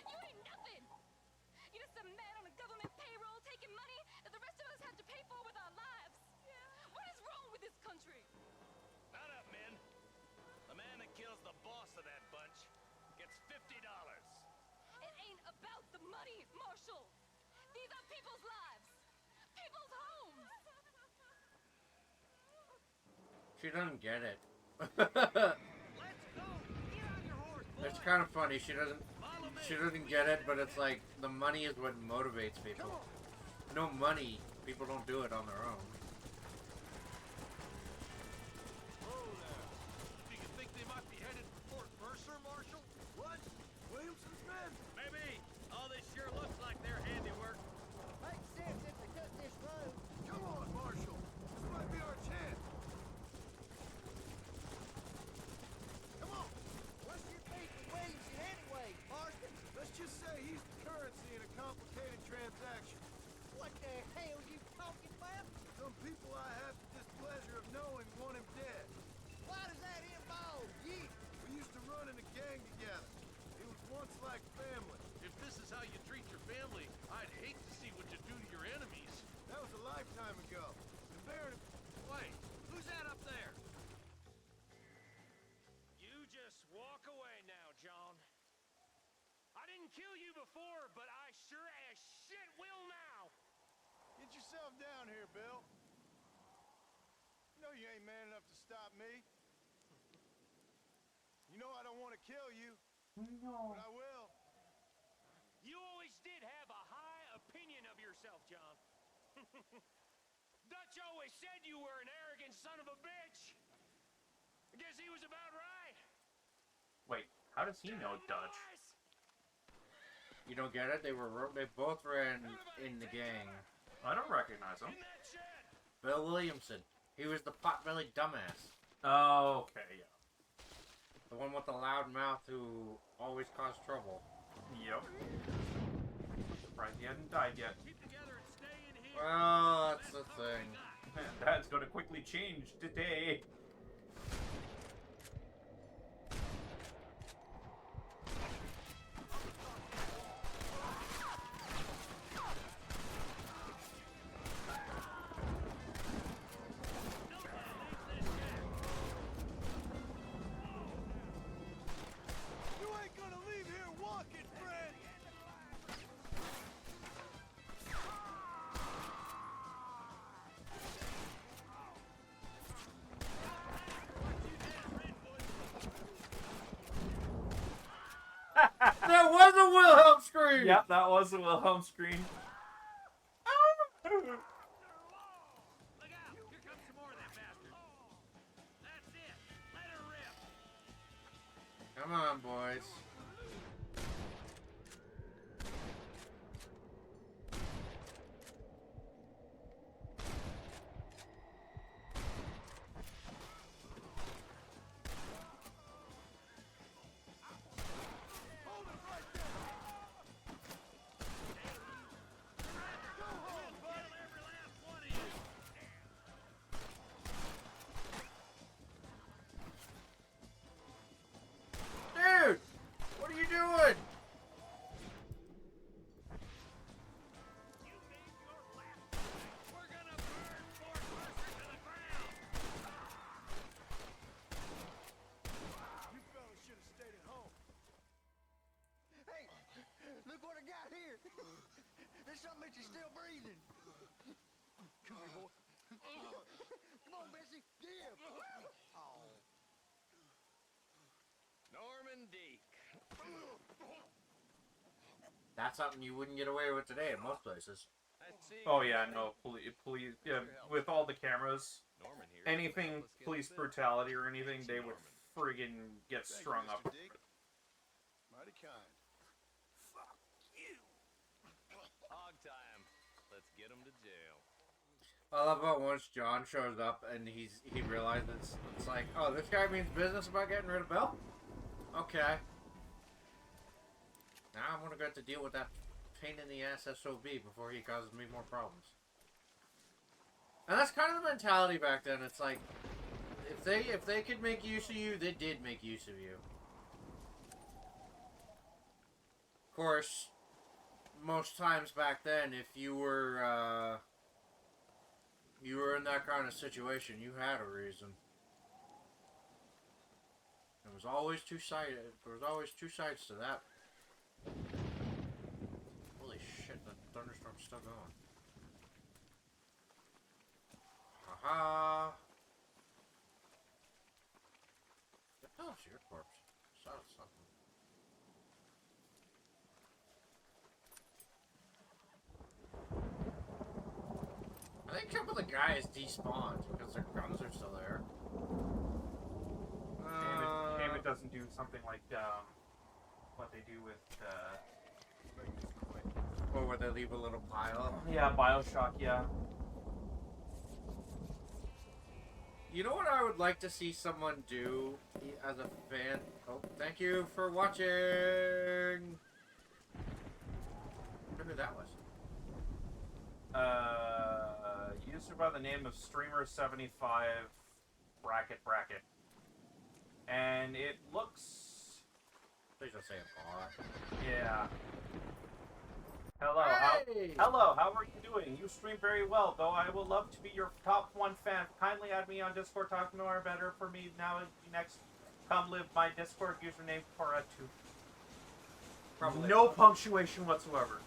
You ain't nothing. You're just some man on a government payroll taking money that the rest of us had to pay for with our lives. What is wrong with this country?
Not up, men. The man that kills the boss of that bunch gets $50.
It ain't about the money, Marshal. These are people's lives. People's homes.
She doesn't get it.
Let's go. Get on your horse, boy.
It's kind of funny. She doesn't
Follow me.
get it, but it's like the money is what motivates people. No money, people don't do it on their own.
Do you think they might be headed for Fort Mercer, Marshal?
What? Williamson's men?
Maybe. All this sure looks like their handiwork.
Makes sense if they cut this road.
Come on, Marshal. This might be our chance. Come on.
What's your beef with Williamson anyway, Marston?
Let's just say he's the currency in a complicated transaction.
What the hell you talking about?
Some people I have the displeasure of knowing want him dead.
Why does that involve you?
We used to run in a gang together. It was once like family.
If this is how you treat your family, I'd hate to see what you do to your enemies.
That was a lifetime ago. And Baron...
Wait, who's that up there?
You just walk away now, John. I didn't kill you before, but I sure as shit will now.
Get yourself down here, Bill. You know you ain't man enough to stop me. You know I don't want to kill you,
No.
but I will.
You always did have a high opinion of yourself, John. Dutch always said you were an arrogant son of a bitch. I guess he was about right.
Wait, how does he know Dutch?
You don't get it? They both ran in the gang.
I don't recognize him.
In that shed.
Bill Williamson. He was the pot-bellied dumbass.
Oh, okay, yeah.
The one with the loud mouth who always caused trouble.
Yep. Surprised he hadn't died yet.
Keep together and stay in here.
Well, that's the thing.
Man, that's gonna quickly change today.
You ain't gonna leave here walking, friend!
That was a Wilhelm scream!
Yep, that was a Wilhelm scream.
Look out! Here comes some more of that bastard. That's it. Let her rip.
Come on, boys.
Hold it right there! Go home, buddy!
Every last one of you.
Dude! What are you doing?
You made your last mistake. We're gonna burn Fort Mercer to the ground.
You fellas should have stayed at home.
Hey, look what I got here. There's something that you're still breathing. Come here, boy. Come on, Bessie. Give. Oh.
Norman Deek.
That's something you wouldn't get away with today in most places.
Oh yeah, no, police, yeah, with all the cameras,
Norman here.
anything
Let's get
police
this.
brutality or anything, they would
Norman.
friggin' get
Thank you,
strung
Mr.
up.
Dick. Mighty kind.
Hog time. Let's get him to jail.
I love how once John shows up and he realizes it's like, oh, this guy means business about getting rid of Bill? Okay. Now I'm gonna get to deal with that pain in the ass SOB before he causes me more problems. And that's kind of the mentality back then. It's like, if they could make use of you, they did make use of you. Of course, most times back then, if you were in that kind of situation, you had a reason. There was always two sides. There was always two sides to that. Holy shit! The thunderstorm's still going. Haha. The hell is your corpse? Saw something. I think some of the guys despawned because their guns are still there.
David doesn't do something like what they do with
Or where they leave a little pile.
yeah, BioShock, yeah.
You know what I would like to see someone do as a fan? Oh, thank you for watching! I wonder who that was.
User by the name of Streamer75 bracket. And it looks...
Please don't say a bar.
Yeah. Hello,
Hey!
hello, how are you doing? You stream very well, though I will love to be your top 1 fan. Kindly add me on Discord, talk more better for me now and next. Come live my Discord username for a 2.
Probably.
No punctuation whatsoever.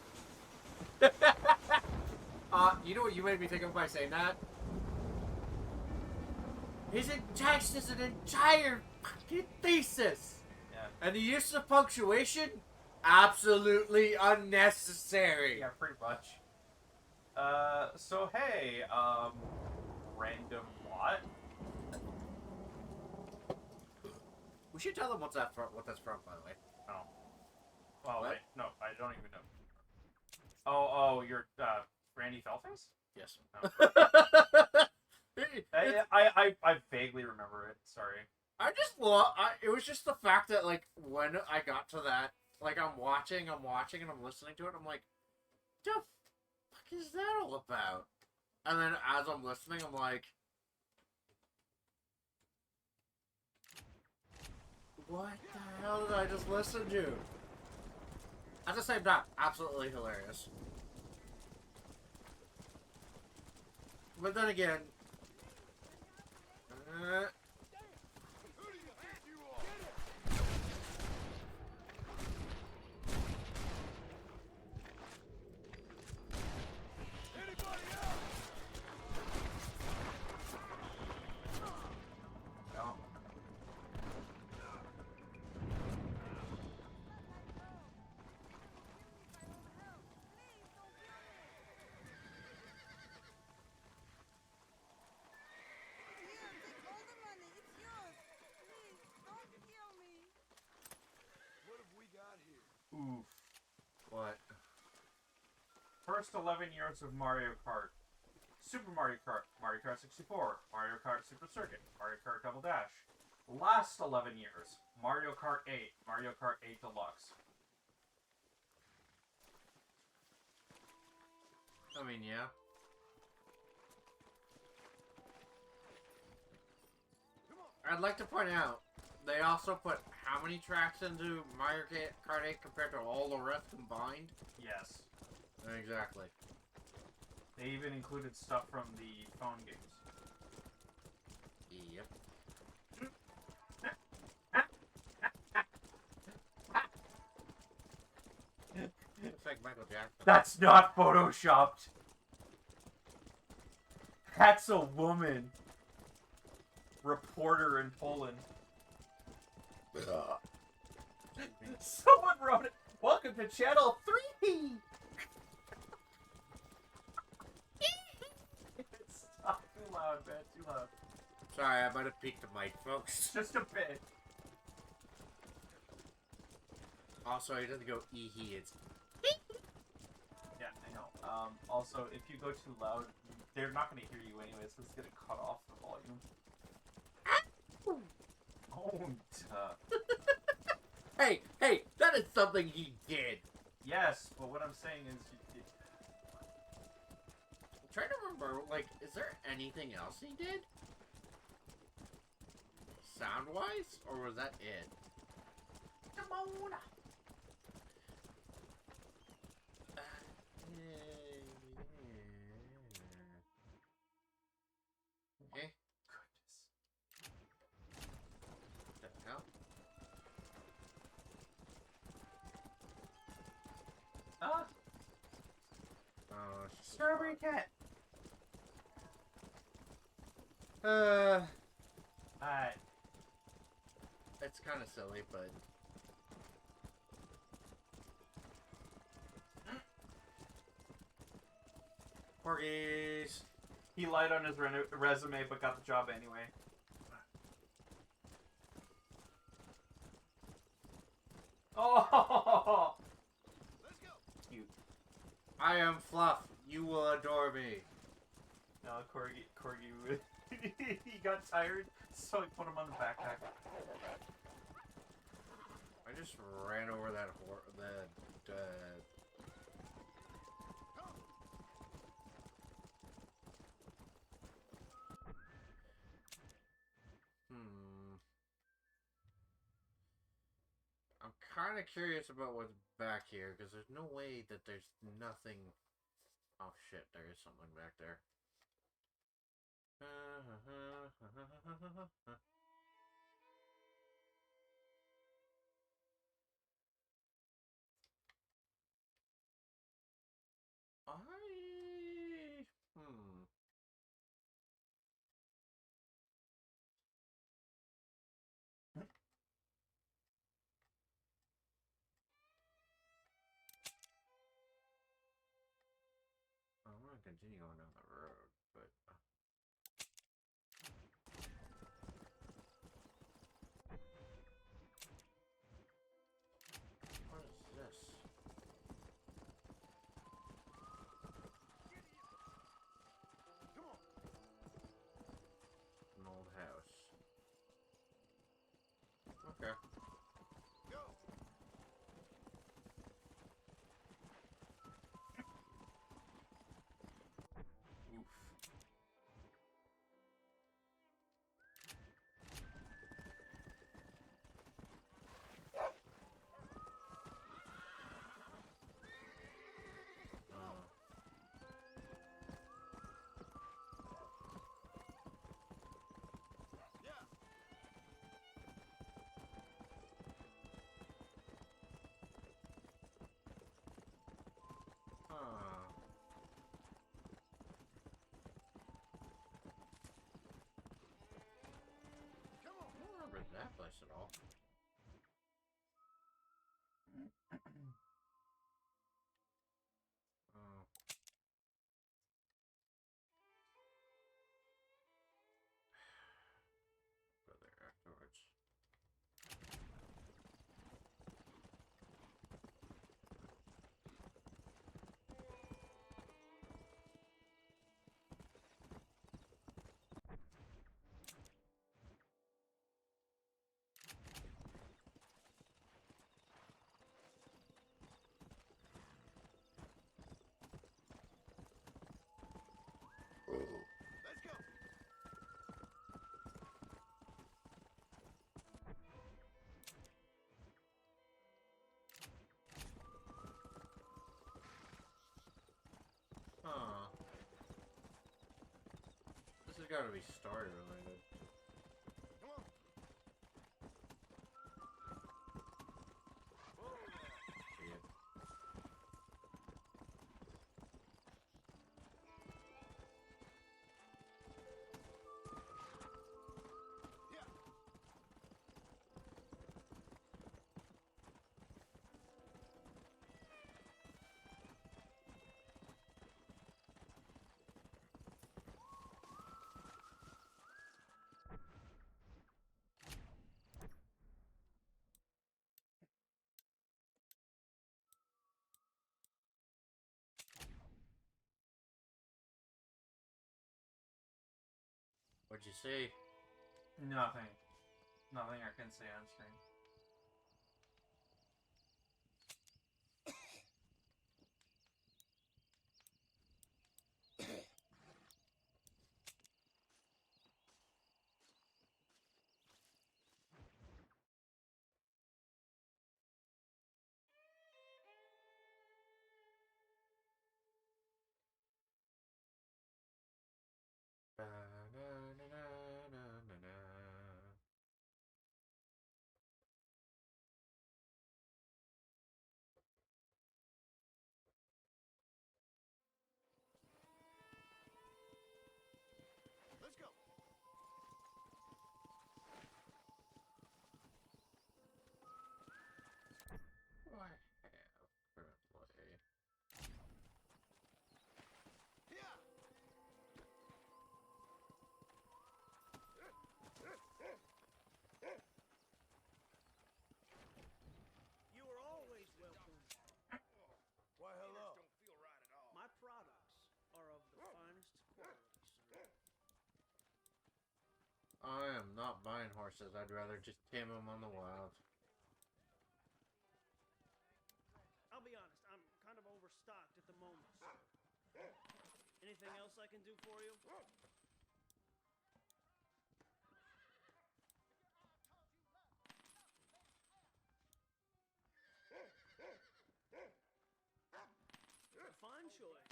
You know what you made me think of by saying that? His text is an entire fucking thesis!
Yeah.
And the use of punctuation? Absolutely unnecessary!
Yeah, pretty much. So hey, random what?
We should tell them what's that from. What that's from, by the way.
Oh. Oh,
What?
wait. No, I don't even know. Oh, you're, Randy Felface?
Yes.
Oh.
It's-
I vaguely remember it. Sorry.
I just love. It was just the fact that like when I got to that, like I'm watching, and I'm listening to it. I'm like, the fuck is that all about? And then as I'm listening, I'm like, what the hell did I just listen to? At the same time, absolutely hilarious. But then again,
No.
What have we got here?
Oof.
what?
First 11 years of Mario Kart. Super Mario Kart, Mario Kart 64, Mario Kart Super Circuit, Mario Kart Double Dash. Last 11 years, Mario Kart 8, Mario Kart 8 Deluxe.
I mean, yeah. I'd like to point out, they also put how many tracks into Mario Kart 8 compared to all the rest combined?
Yes.
Exactly.
They even included stuff from the phone games.
Yep. It's like Michael Jackson.
That's not photoshopped. That's a woman. Reporter in Poland. Someone wrote it. Welcome to Channel 3. Stop, too loud, man. Too loud.
Sorry, I might have peaked the mic, folks.
Just a bit.
Also, it doesn't go ee-hee, it's...
Yeah, I know. Also, if you go too loud, they're not going to hear you anyway, so it's going to cut off the volume. Oh,
Hey, that is something he did.
yes, but what I'm saying is,
I'm trying to remember, like, is there anything else he did? Sound-wise? Or was that it? Okay. What the hell?
Ah,
Oh, it's just a
Strawberry
frog.
Cat. Alright.
It's kind of silly, but... Porgies!
He lied on his resume, but got the job anyway. Oh! Cute.
I am Fluff. You will adore me.
No, Corgi, he got tired, so I put him on the backpack.
I just ran over that I'm kind of curious about what's back here, because there's no way that there's nothing... Oh shit, there is something back there. Hmm. I'm gonna continue on down the road, but... Okay.
Go.
Oof.
Yeah.
Huh.
Come on.
I don't remember that place at all. Oh. Go there afterwards.
Let's go.
Huh. This has got to be story related.
Come on. Whoa there.
See it.
Yeah.
What'd you see?
Nothing. Nothing I can say on screen.
Let's go.
I have currently.
Yeah.
You are always welcome.
Why, hello.
Don't feel right at all. My products are of the finest quality, sir.
I am not buying horses. I'd rather just tame them on the wild.
I'll be honest, I'm kind of overstocked at the moment, sir. Anything else I can do for you? A fine choice.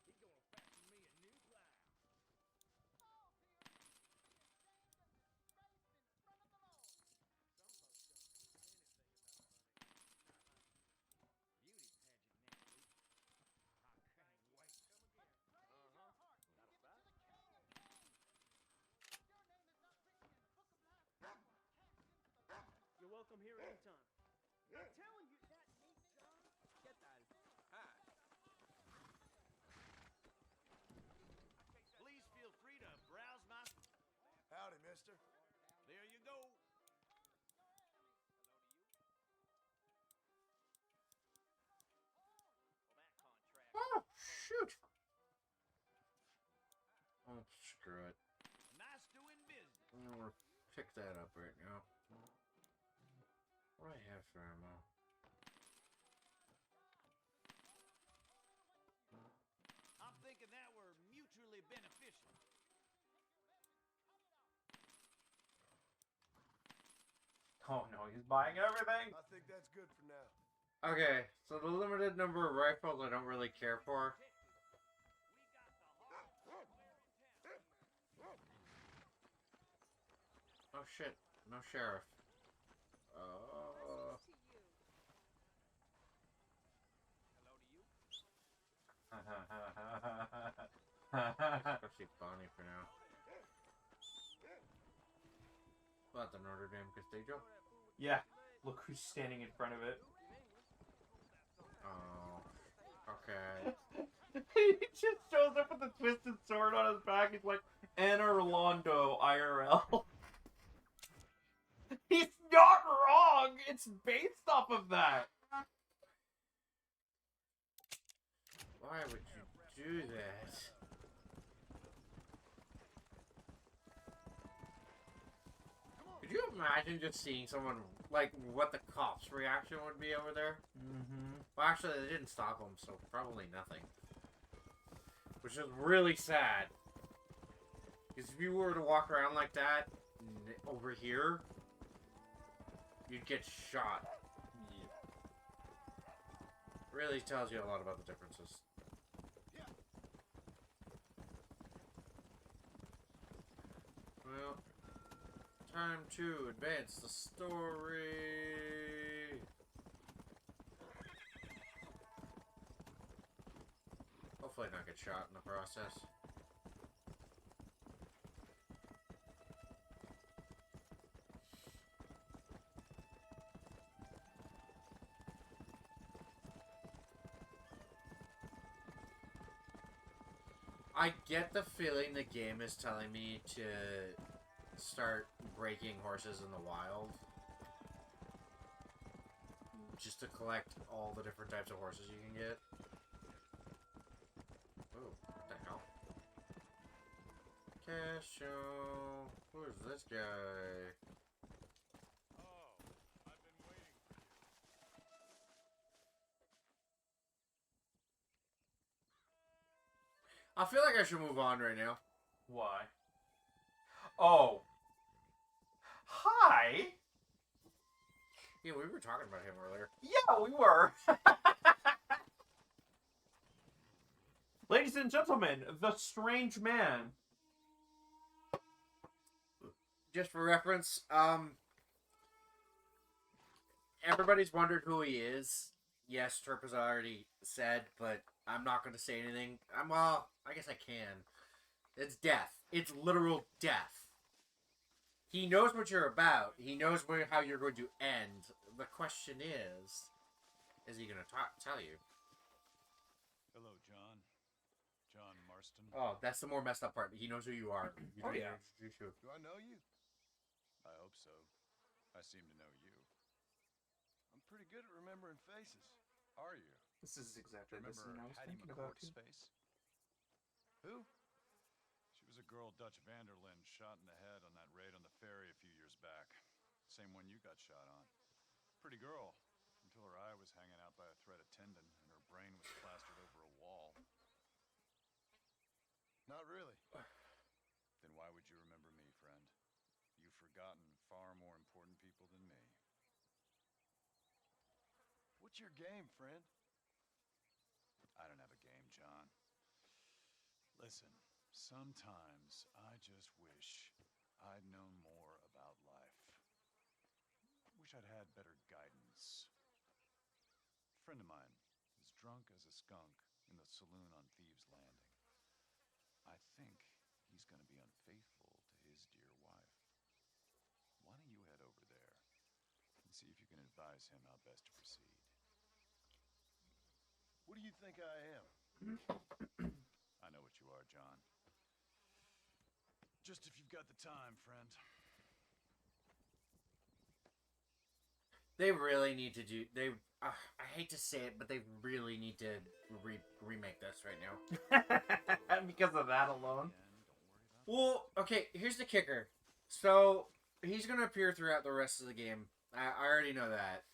He gonna fashion me a new plow. Some folks don't know anything about money. Beauty pageant next week. I can't wait. Come again. Not a bad. You're welcome here anytime. I'm telling you that meat, John. Get that. Hi. Please feel free to browse my.
Howdy, mister.
There you go.
Oh, shoot! Oh, screw it.
Nice doing business.
I'm gonna pick that up right now. Extra ammo.
I'm thinking that were mutually beneficial.
Oh no, he's buying everything.
I think that's good for now.
Okay, so the limited number of rifles I don't really care for. Oh shit, no sheriff.
To you.
Especially Bonnie for now. What, the Notre Dame Cathedral?
Yeah, look who's standing in front of it.
Oh, okay.
He just shows up with a twisted sword on his back. He's like, Anne Orlando IRL. He's not wrong. It's based off of that.
Why would you do that? Could you imagine just seeing someone, like, what the cops' reaction would be over there?
Mm-hmm.
Well, actually, they didn't stop them, so probably nothing. Which is really sad. Because if you were to walk around like that, over here, you'd get shot. Really tells you a lot about the differences. Well, time to advance the story. Hopefully not get shot in the process. I get the feeling the game is telling me to start breaking horses in the wild. Just to collect all the different types of horses you can get. Oh, what the hell? Casho. Who's this guy?
Oh, I've been waiting.
I feel like I should move on right now.
Why? Oh. Hi.
Yeah, we were talking about him earlier.
Yeah, we were. Ladies and gentlemen, the strange man.
Just for reference, everybody's wondered who he is. Yes, Trip has already said, but I'm not going to say anything. Well, I guess I can. It's death. It's literal death. He knows what you're about. He knows how you're going to end. The question is he going to tell you?
Hello, John. John Marston.
Oh, that's the more messed up part. He knows who you are. You
Oh,
don't
yeah.
introduce you.
Do I know you?
I hope so. I seem to know you.
I'm pretty good at remembering faces.
Are you?
This is exactly the
Remember
scene I was
Hattie
thinking about
McCourt's
too.
face?
Who?
She was a girl Dutch Vanderlyn shot in the head on that raid on the ferry a few years back. Same one you got shot on. Pretty girl, until her eye was hanging out by a thread of tendon and her brain was plastered over a wall.
Not really.
Then why would you remember me, friend? You've forgotten far more important people than me.
What's your game, friend?
I don't have a game, John. Listen, sometimes I just wish I'd known more about life. Wish I'd had better guidance. A friend of mine is drunk as a skunk in the saloon on Thieves' Landing. I think he's going to be unfaithful to his dear wife. Why don't you head over there and see if you can advise him how best to proceed?
What do you think I am?
I know what you are, John. Just if you've got the time, friend.
They really need to do. I hate to say it, but they really need to remake this right now.
Because of that alone.
Well, okay, here's the kicker. So, he's going to appear throughout the rest of the game. I already know that.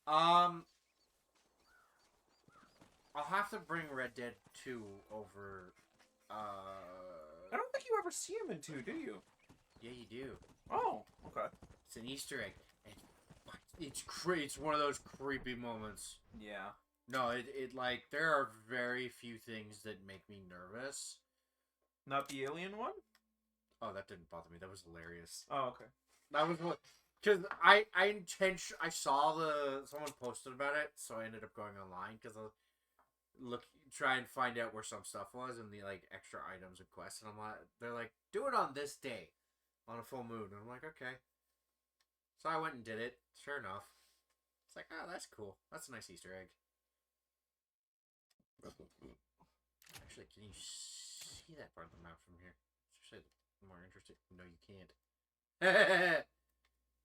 I'll have to bring Red Dead 2 over.
I don't think you ever see him in 2, do you?
Yeah, you do.
Oh, okay.
It's an Easter egg. It's one of those creepy moments.
Yeah.
No, it like there are very few things that make me nervous.
Not the alien one?
Oh, that didn't bother me. That was hilarious.
Oh, okay.
That was what, because I saw someone posted about it, so I ended up going online because I try and find out where some stuff was and the like extra items and quests, and I'm like, they're like, do it on this day, on a full moon, and I'm like, okay. So I went and did it. Sure enough, it's like, oh, that's cool. That's a nice Easter egg. Actually, can you see that part of the map from here? It's actually more interesting. No, you can't.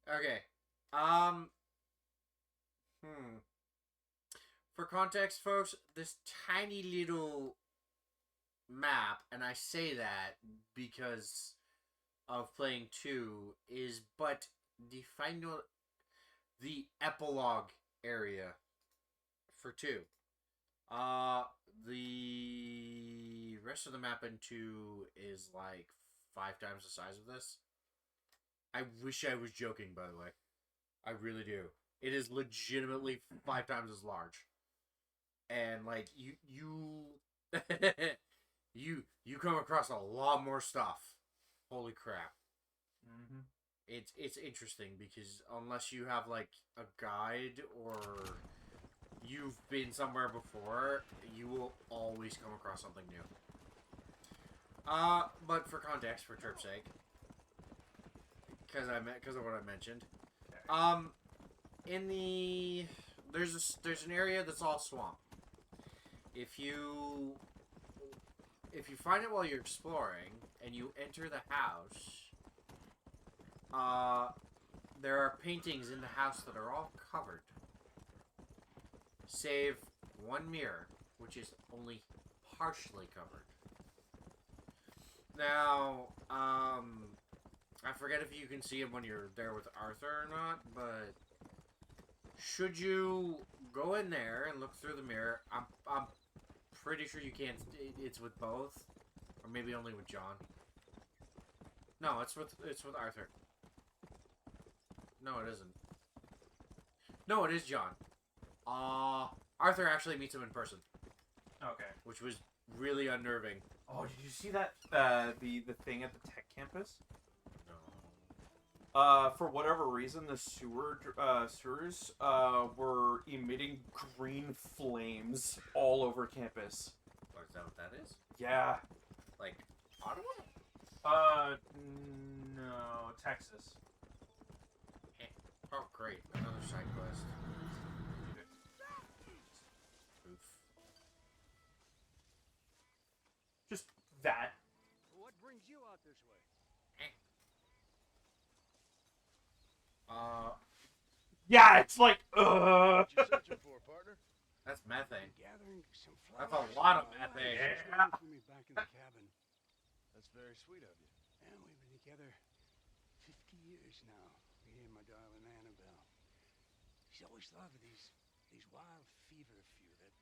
Okay. For context, folks, this tiny little map, and I say that because of playing 2, is but the epilogue area for 2. The rest of the map in 2 is like 5 times the size of this. I wish I was joking, by the way. I really do. It is legitimately 5 times as large. And like you you come across a lot more stuff. Holy crap.
Mm-hmm.
It's interesting because unless you have like a guide or you've been somewhere before, you will always come across something new. But for context, for Chirp's sake, because of what I mentioned, there's an area that's all swamp. If you find it while you're exploring and you enter the house, there are paintings in the house that are all covered, save one mirror, which is only partially covered. Now, I forget if you can see him when you're there with Arthur or not, but should you go in there and look through the mirror, I'm pretty sure you can't. It's with both, or maybe only with John. No, it's with Arthur. No, it isn't. No, it is John. Arthur actually meets him in person,
Okay.
which was really unnerving.
Oh, did you see that the thing at the tech campus?
No.
For whatever reason, the sewers were emitting green flames all over campus.
Oh, is that what that is?
Yeah.
Like Ottawa?
No, Texas.
Oh, great. Another side quest. Oof.
Just that.
What brings you out this way?
Yeah, it's like,
What you searching for, partner?
That's methane.
Gathering some
That's
flowers.
a lot of methane.
Yeah.
For me back in the cabin.
That's very sweet of you.
And we've been together 50 years now. Me and my darling Annabelle. She's always thought of these wild fever few that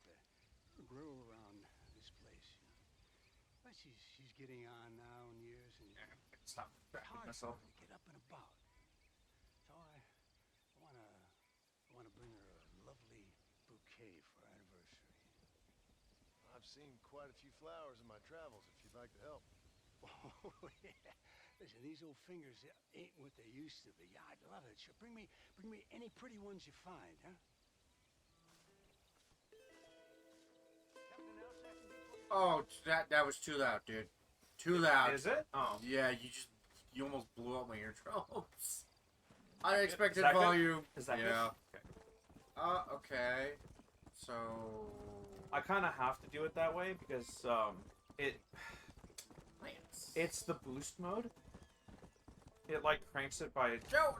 grow around this place. You know. But she's getting on now in years, and
Stop
it's
cracking
hard
myself.
for her to get up and about. So I wanna bring her a lovely bouquet for our anniversary.
I've seen quite a few flowers in my travels, if you'd like to help.
Oh yeah. Listen, these old fingers ain't what they used to be. Yeah, I'd love it. Sure, bring me any pretty ones you find, huh? Something else I can do for you?
Oh, that was too loud, dude. Too loud.
Is it? Oh.
Yeah, you almost blew out my eardrums. Unexpected
Is that good?
volume.
Is that
yeah.
good? Okay.
Okay. So.
I kind of have to do it that way because
Lance.
it's the boost mode. It like cranks it by.
No.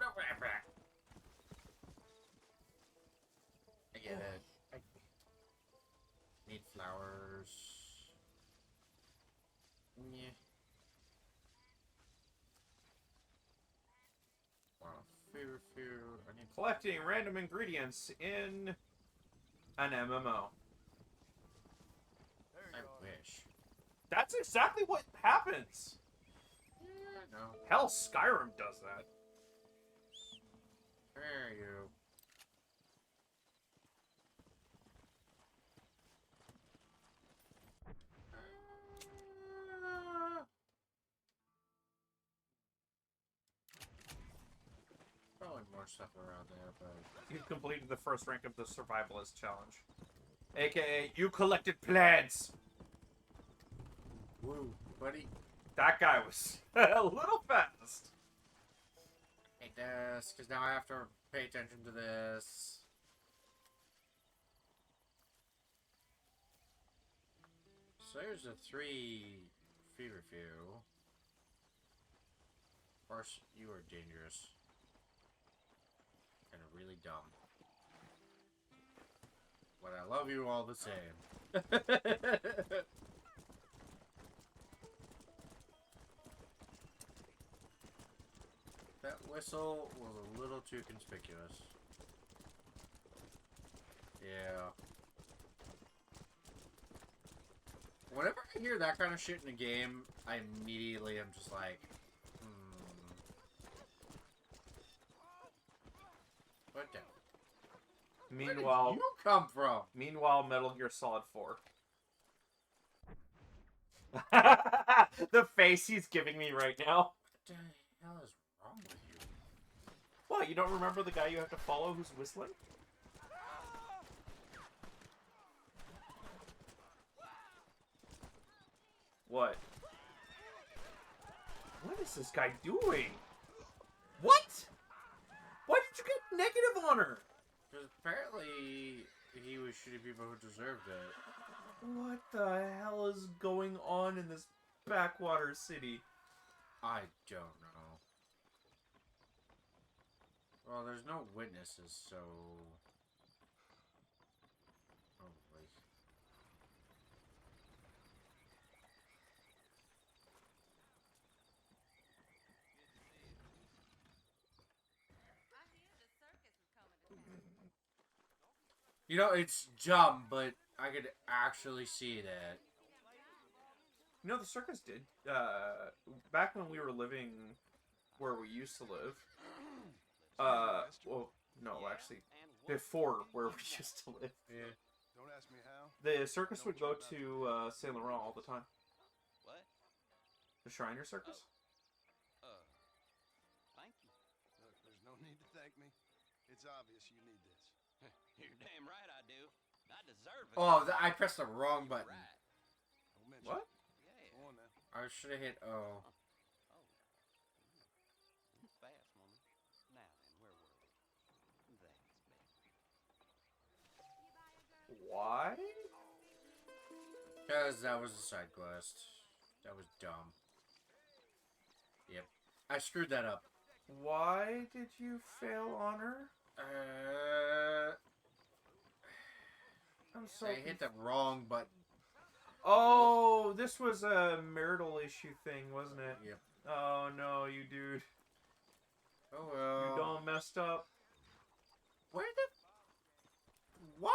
I get it. I need flowers. Yeah. Wow. Fear. I need
collecting random ingredients in an MMO.
There
I
you are.
wish.
That's exactly what happens.
No.
Hell, Skyrim does that.
There you. Probably more stuff around there, but
You completed the first rank of the Survivalist Challenge. AKA, you collected plants!
woo, buddy.
That guy was a little fast.
Hate this, because now I have to pay attention to this. So there's a 3 feverfew. Of course, you are dangerous. And really dumb. But I love you all the same. That whistle was a little too conspicuous. Yeah. Whenever I hear that kind of shit in a game, I immediately am just like, Put down.
Meanwhile,
Where did you come from?
Meanwhile, Metal Gear Solid 4. The face he's giving me right now.
What the hell is wrong with you?
What, you don't remember the guy you have to follow who's whistling? What? What is this guy doing? What? Why did you get negative on her?
Because apparently he was shooting people who deserved it.
What the hell is going on in this backwater city?
I don't know. Well, there's no witnesses, so... Probably. You know, it's dumb, but I could actually see that.
You know, the circus did. Back when we were living where we used to live. Well, no, actually, before where we used to live.
Yeah.
Don't ask me how.
The circus would go to Saint Laurent all the time.
What?
The Shriner Circus?
Thank you.
Look, there's no need to thank me. It's obvious you need this.
You're damn right I do. I deserve it.
Oh, I pressed the wrong button.
Right.
Don't mention
What?
Yeah.
Go on now.
I should have hit O.
Oh. Fast, woman. Now then, where were we? Thanks, baby.
Why?
Because that was a side quest. That was dumb. Yep. I screwed that up.
Why did you fail on her? I'm so
I hit the wrong button.
Oh, this was a marital issue thing, wasn't it?
Yep.
Oh no, you dude.
Oh well.
You done messed up.
Where the... What?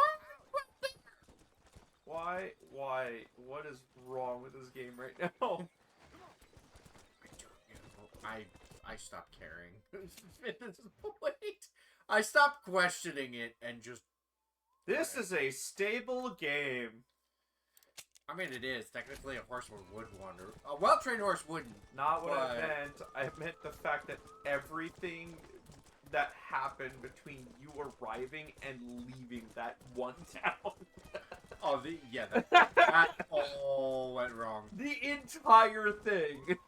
Why? What is wrong with this game right now?
I stopped caring. Wait. I stopped questioning it and just...
This is a stable game.
I mean, it is. Technically, a horse would wander. A well-trained horse wouldn't.
Not what I
But-
meant. I meant the fact that everything that happened between you arriving and leaving that one town.
Oh, that all went wrong.
The entire thing.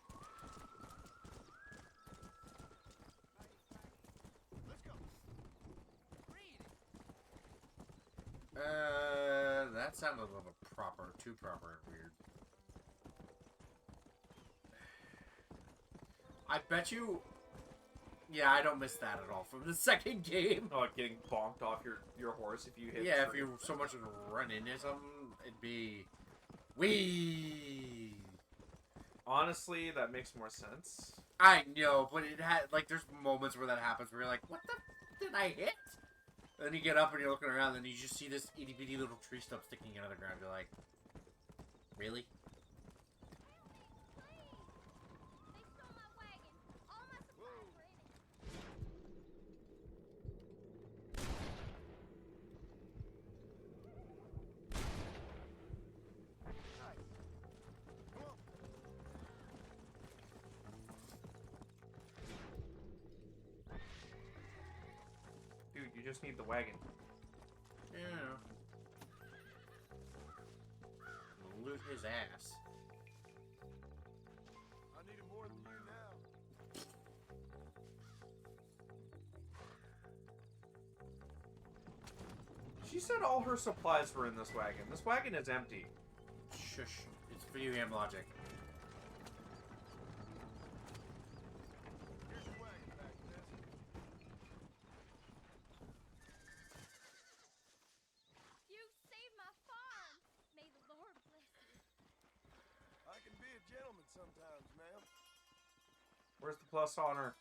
That sounded a little proper, too proper and weird. I bet you... Yeah, I don't miss that at all from the second game.
Oh, getting bonked off your horse if you hit.
Yeah,
the
if
tree.
you so much as run into something, it'd be... Wee!
Honestly, that makes more sense.
I know, but it had... Like, there's moments where that happens where you're like, what the... did I hit? Then you get up and you're looking around, and you just see this itty bitty little tree stump sticking out of the ground. You're like, really?
They stole my wagon. All my supplies were in it.
Dude, you just need the wagon.
Yeah. Loot his ass.
I need it more than you now.
She said all her supplies were in this wagon. This wagon is empty.
Shush. It's video game logic.
Here's your wagon back, miss.
You saved my farm. May the Lord bless you.
I can be a gentleman sometimes, ma'am.
Where's the plus honor?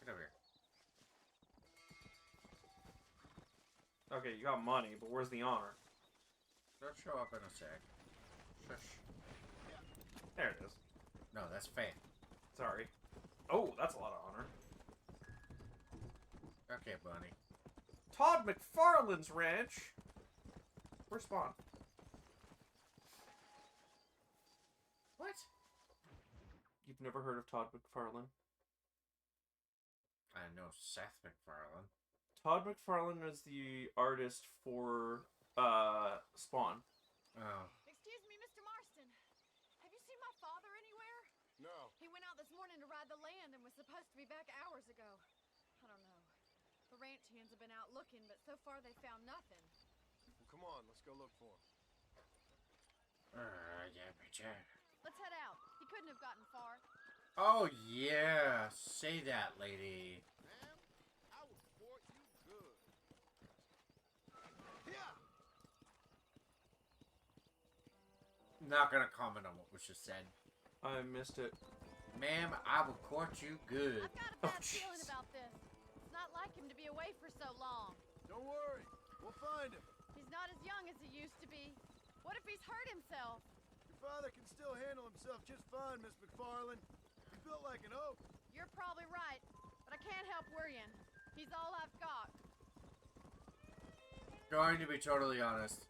Get over here.
Okay, you got money, but where's the honor?
They'll show up in a sec. Shush.
There it is.
No, that's Faye.
Sorry. Oh, that's a lot of honor.
Okay, Bunny.
Todd McFarlane's ranch. Where's Spawn?
What?
You've never heard of Todd McFarlane?
I know Seth MacFarlane.
Todd McFarlane is the artist for Spawn.
Oh.
Excuse me, Mr. Marston. Have you seen my father anywhere?
No.
He went out this morning to ride the land and was supposed to be back hours ago. I don't know. The ranch hands have been out looking, but so far they found nothing.
Well, come on, let's go look for him.
Let's head out. He couldn't have gotten far.
Oh, yeah. Say that, lady.
Ma'am, I will support you good. Yeah.
Not gonna comment on what was just said.
I missed it.
Ma'am, I will court you good.
I've got a
Oh,
bad feeling
jeez.
about this. It's not like him to be away for so long.
Don't worry, we'll find him.
He's not as young as he used to be. What if he's hurt himself?
Your father can still handle himself just fine, Miss McFarlane. He's built like an oak.
You're probably right, but I can't help worrying. He's all I've got.
Going to be totally honest.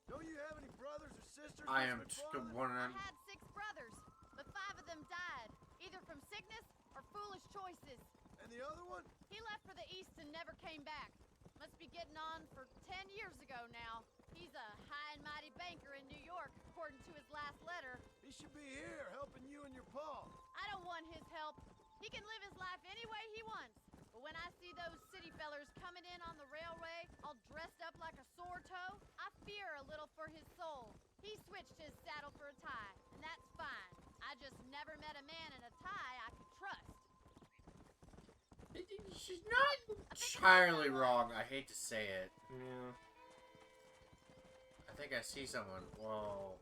Don't you have any brothers or sisters,
I
Miss
am
McFarlane?
one of
I
them.
had 6 brothers, but 5 of them died, either from sickness or foolish choices.
And the other one?
He left for the east and never came back. Must be getting on for 10 years ago now. He's a high and mighty banker in New York, according to his last letter.
He should be here helping you and your pa.
I don't want his help. He can live his life any way he wants. But when I see those city fellers coming in on the railway, all dressed up like a sore toe, I fear a little for his soul. He switched his saddle for a tie, and that's fine. I just never met a man in a tie I could trust.
She's not entirely wrong. I hate to say it.
Yeah.
I think I see someone. Whoa.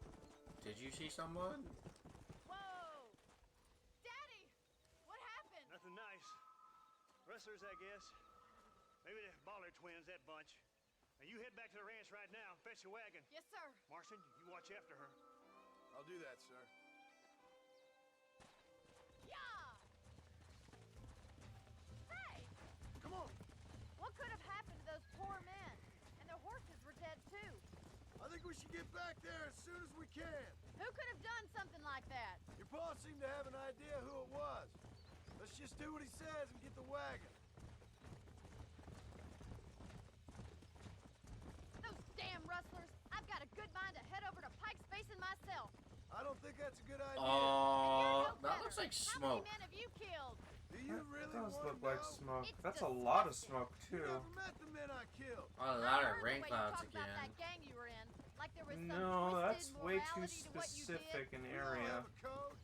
Did you see someone?
Whoa! Daddy! What happened?
Nothing nice. Rustlers, I guess. Maybe the Bollard twins, that bunch. Now you head back to the ranch right now. Fetch your wagon.
Yes, sir.
Marston, you watch after her.
I'll do that, sir.
Yeah! Hey!
Come on.
What could have happened to those poor men? And their horses were dead, too.
I think we should get back there as soon as we can.
Who could have done something like that?
Your pa seemed to have an idea who it was. Let's just do what he says and get the wagon.
Those damn rustlers! I've got a good mind to head over to Pike's Basin myself.
I don't think that's a good idea.
Oh,
And you're no
that
better.
looks like
How
smoke.
many men have you killed?
Do you really
That does
want
look
to
like
know?
smoke.
It's
That's a lot of
disgusting.
smoke,
You
too.
never met the men I killed.
Oh, a
I
lot of
heard the
rain
way
clouds
you talked about
again.
that gang you were in, like there was some
No, that's
twisted
way too
morality to what you did.
specific an
We all
area.
have a code.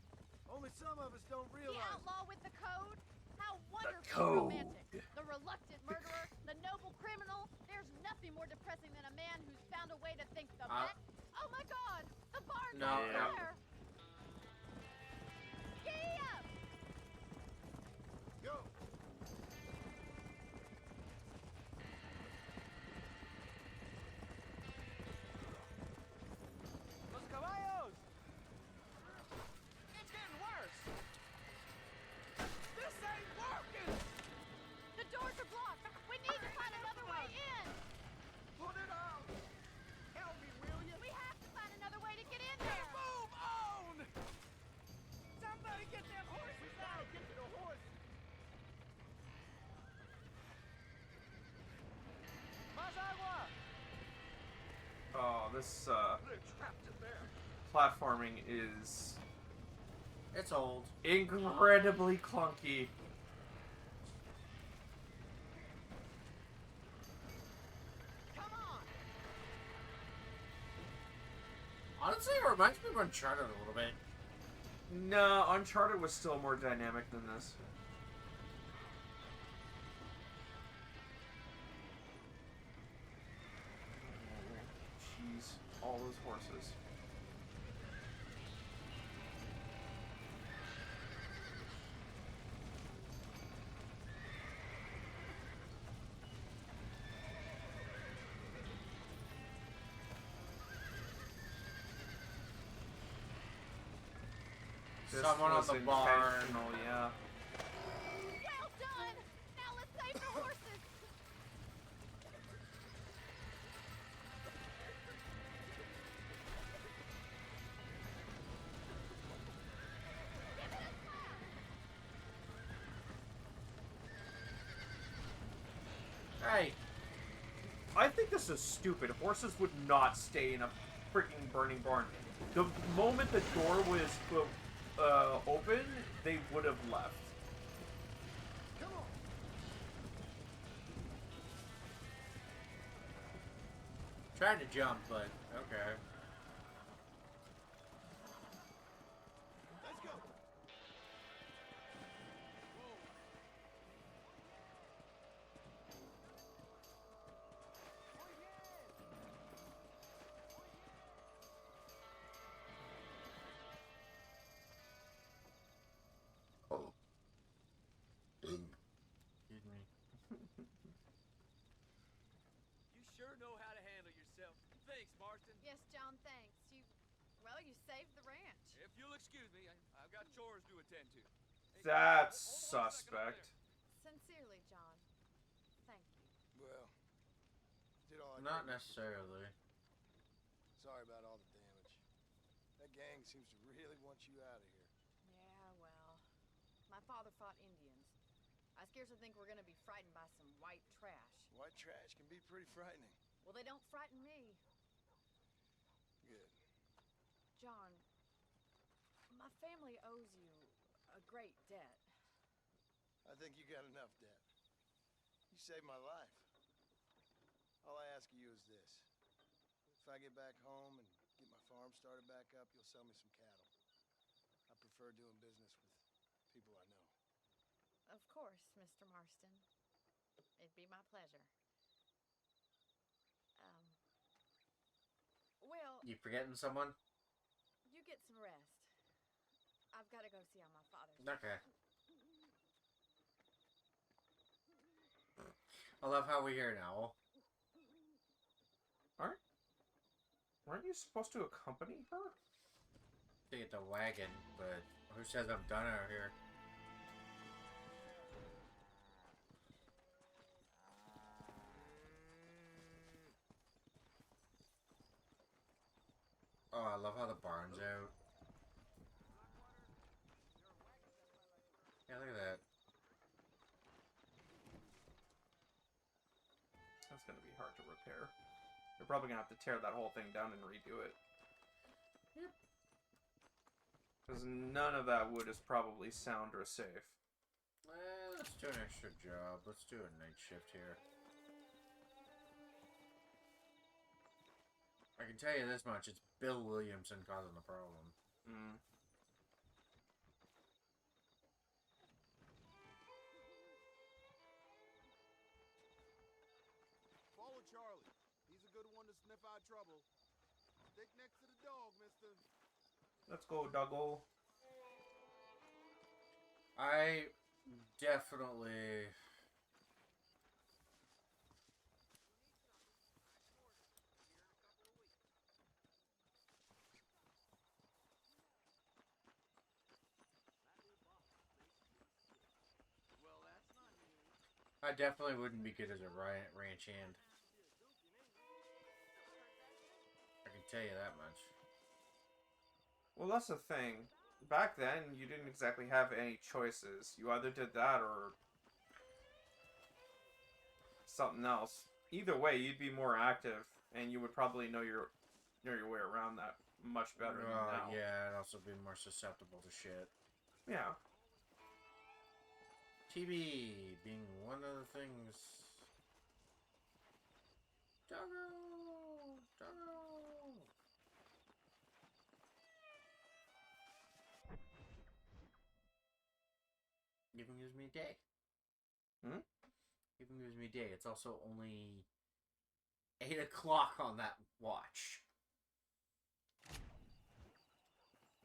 Only some of us don't
The
realize.
outlaw with the code? How wonderfully
code.
romantic. The reluctant murderer, the noble criminal. There's nothing more depressing than a man who's found a way to think the back. Oh my god! The barn's
No,
on
no.
fire! Giddy up!
Go.
Oh, this
They're trapped in there.
platforming is
It's old.
incredibly clunky.
Honestly, it reminds me of Uncharted a little bit.
No, Uncharted was still more dynamic than this. Jeez, all those horses. This
Someone on
was
the barn.
intentional, yeah.
Well done! Now let's save the horses!
Hey,
I think this is stupid. Horses would not stay in a freaking burning barn. The moment the door was open, they would have left.
trying to jump, but okay.
Let's go.
Excuse me.
You sure know how to handle yourself. Thanks, Marston.
Yes, John, thanks. You saved the ranch.
If you'll excuse me, I've got chores to attend to. Hey,
That's
hold on a second up
suspect.
Sincerely, John. Thank you.
Well, did all I
Not
could.
necessarily.
Sorry about all the damage. That gang seems to really want you out of here.
Yeah, well, my father fought Indians. I scarcely think we're gonna be frightened by some white trash.
White trash can be pretty frightening.
Well, they don't frighten me.
Good.
John, my family owes you a great debt.
I think you got enough debt. You saved my life. All I ask of you is this. If I get back home and get my farm started back up, you'll sell me some cattle. I prefer doing business with people I know.
Of course, Mr. Marston. It'd be my pleasure. Well,
You forgetting someone?
you get some rest. I've got to go see how my father's.
Okay. I love how we're here now.
Aren't you supposed to accompany her?
To get the wagon, but who says I'm done out here? Oh, I love how the barn's out. Yeah, look at that.
That's gonna be hard to repair. They're probably gonna have to tear that whole thing down and redo it.
Yep.
Because none of that wood is probably sound or safe.
Let's do an extra job. Let's do a night shift here. I can tell you this much, it's Bill Williamson causing the problem.
Mm.
Follow Charlie. He's a good one to sniff out trouble. Stick next to the dog, mister.
Let's go, doggo.
I definitely...
Well, that's not news.
I definitely wouldn't be good as a ranch hand. I can tell you that much.
Well, that's the thing. Back then, you didn't exactly have any choices. You either did that or something else. Either way, you'd be more active and you would probably know your way around that much better than now.
Yeah, and also be more susceptible to shit.
Yeah.
TV being one of the things. Doggo! Doggo! Even gives me a day.
Hmm?
Even gives me a day. It's also only 8 o'clock on that watch.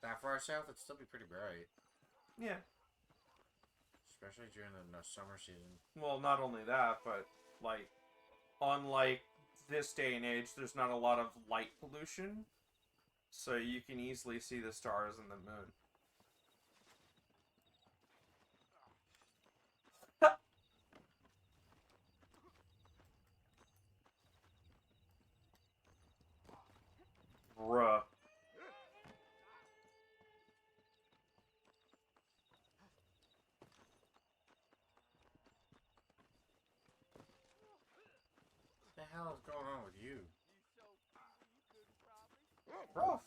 That far south, it'd still be pretty bright.
Yeah.
Especially during the summer season.
Well, not only that, but, like, unlike this day and age, there's not a lot of light pollution. So you can easily see the stars and the moon. Bruh.
What the hell is going on with you?
Rough.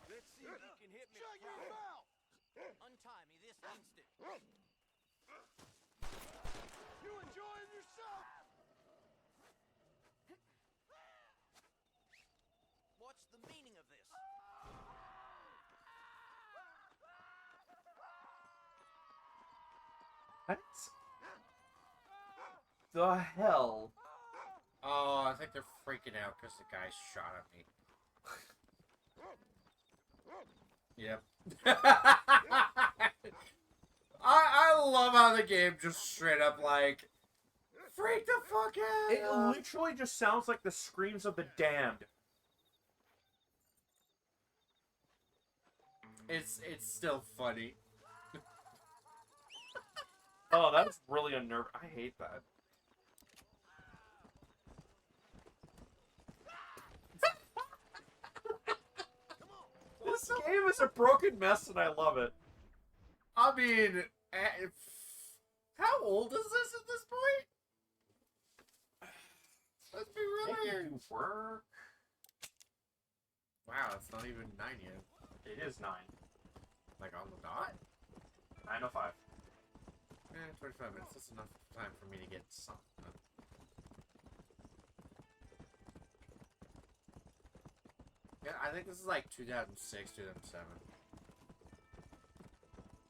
Let's see if you can hit me.
Shut your mouth!
Untie me this instant.
You enjoying yourself?
What's the meaning of this?
What the hell?
Oh, I think they're freaking out because the guy shot at me. Yep. I love how the game just straight up like freak the fuck out.
It literally just sounds like the screams of the damned.
It's still funny.
Oh, that's really unnerving. I hate that. This game is a broken mess and I love it.
I mean, how old is this at this point? Let's be real here.
Making work.
Wow, it's not even 9 yet.
It is 9.
Like on the dot?
9:05.
25 minutes. That's enough time for me to get something. Yeah, I think this is like 2006, 2007.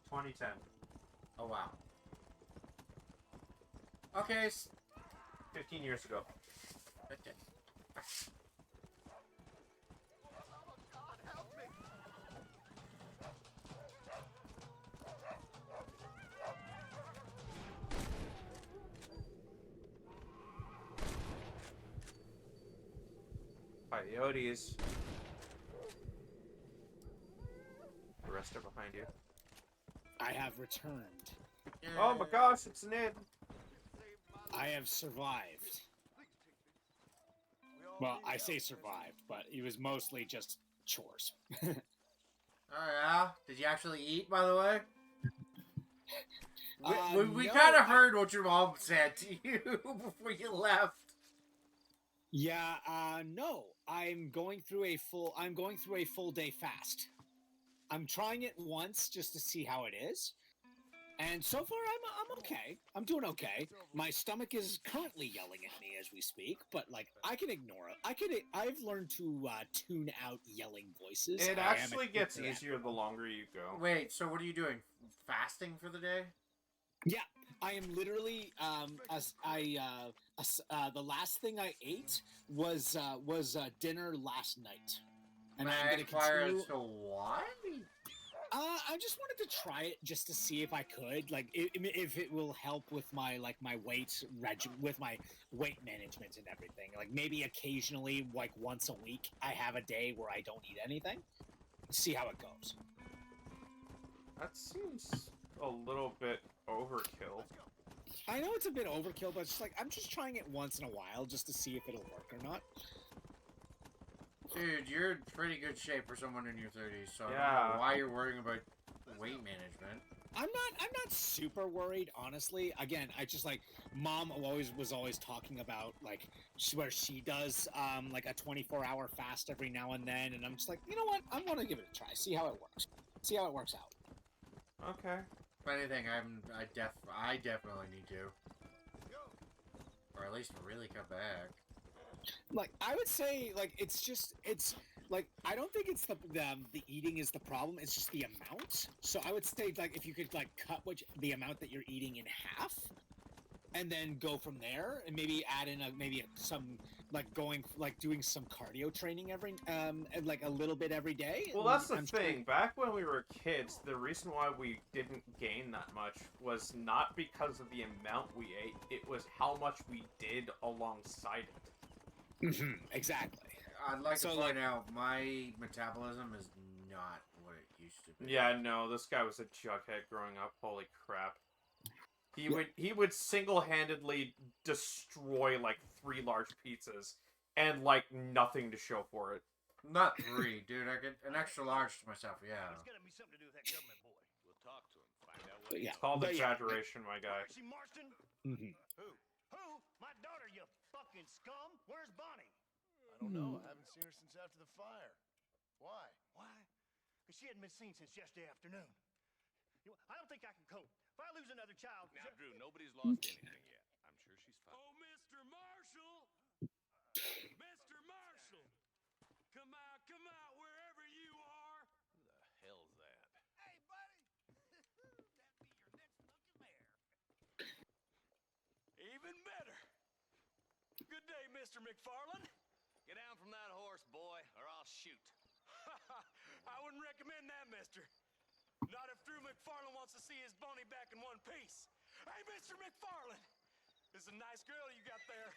2010.
Oh, wow. Okay.
15 years ago.
Okay.
Coyotes. The rest are behind you.
I have returned.
Oh my gosh, it's Ned.
I have survived. Well, I say survived, but it was mostly just chores.
Oh, yeah? Did you actually eat, by the way? We
No,
kind of heard what your mom said to you before you left.
Yeah, no. I'm going through a full day fast. I'm trying it once just to see how it is. And so far I'm okay. I'm doing okay. My stomach is currently yelling at me as we speak, but like I can ignore it. I've learned to tune out yelling voices.
It
I am
actually
equipped
gets
for that.
easier the longer you go.
Wait, so what are you doing? Fasting for the day?
Yeah, I am literally the last thing I ate was dinner last night. And
May
I'm
I
gonna
inquire
continue.
as to why?
I just wanted to try it just to see if I could, like, if it will help with my with my weight management and everything. Like maybe occasionally, like once a week, I have a day where I don't eat anything. See how it goes.
That seems a little bit overkill.
I know it's a bit overkill, but it's just like I'm just trying it once in a while just to see if it'll work or not.
Dude, you're in pretty good shape for someone in your 30s, so I
Yeah.
don't know why you're worrying about weight management.
I'm not super worried, honestly. Again, I just like mom was always talking about like where she does like a 24-hour fast every now and then, and I'm just like, you know what? I want to give it a try, see how it works, see how it works out.
Okay.
If anything, I definitely need to, or at least really come back.
Like I would say, like it's like I don't think it's the eating is the problem. It's just the amount. So I would say like if you could like cut the amount that you're eating in half, and then go from there, and maybe add in some like doing some cardio training every like a little bit every day.
Well, that's the
I'm
thing.
sure-
Back when we were kids, the reason why we didn't gain that much was not because of the amount we ate. It was how much we did alongside it.
Exactly.
I'd like
So,
to point
like-
out my metabolism is not what it used to be.
Yeah, no, this guy was a jughead growing up. Holy crap. He would single-handedly destroy like 3 large pizzas and like nothing to show for it.
Not 3, dude. I get an extra large to myself. Yeah.
It's gotta be something to do with that government boy.
We'll talk to him, find out what
But
he
yeah.
It's called
But yeah.
exaggeration, my guy.
Marcy Marston?
Mhm.
Who? Who? My daughter, you fucking scum! Where's Bonnie?
I don't know. I haven't seen her since after the fire. Why?
Why? Because she hadn't been seen since yesterday afternoon. I don't think I can cope. If I lose another child...
Now, Drew, nobody's lost anything yet. I'm sure she's fine.
Oh, Mr. Marshall! Mr. Marshall! Come out, wherever you are!
Who the hell's that?
Hey, buddy! That'd be your next fucking mayor. Even better. Good day, Mr. McFarland.
Get down from that horse, boy, or I'll shoot.
I wouldn't recommend that, mister. Not if Drew McFarland wants to see his Bonnie back in one piece. Hey, Mr. McFarland! This is a nice girl you got there.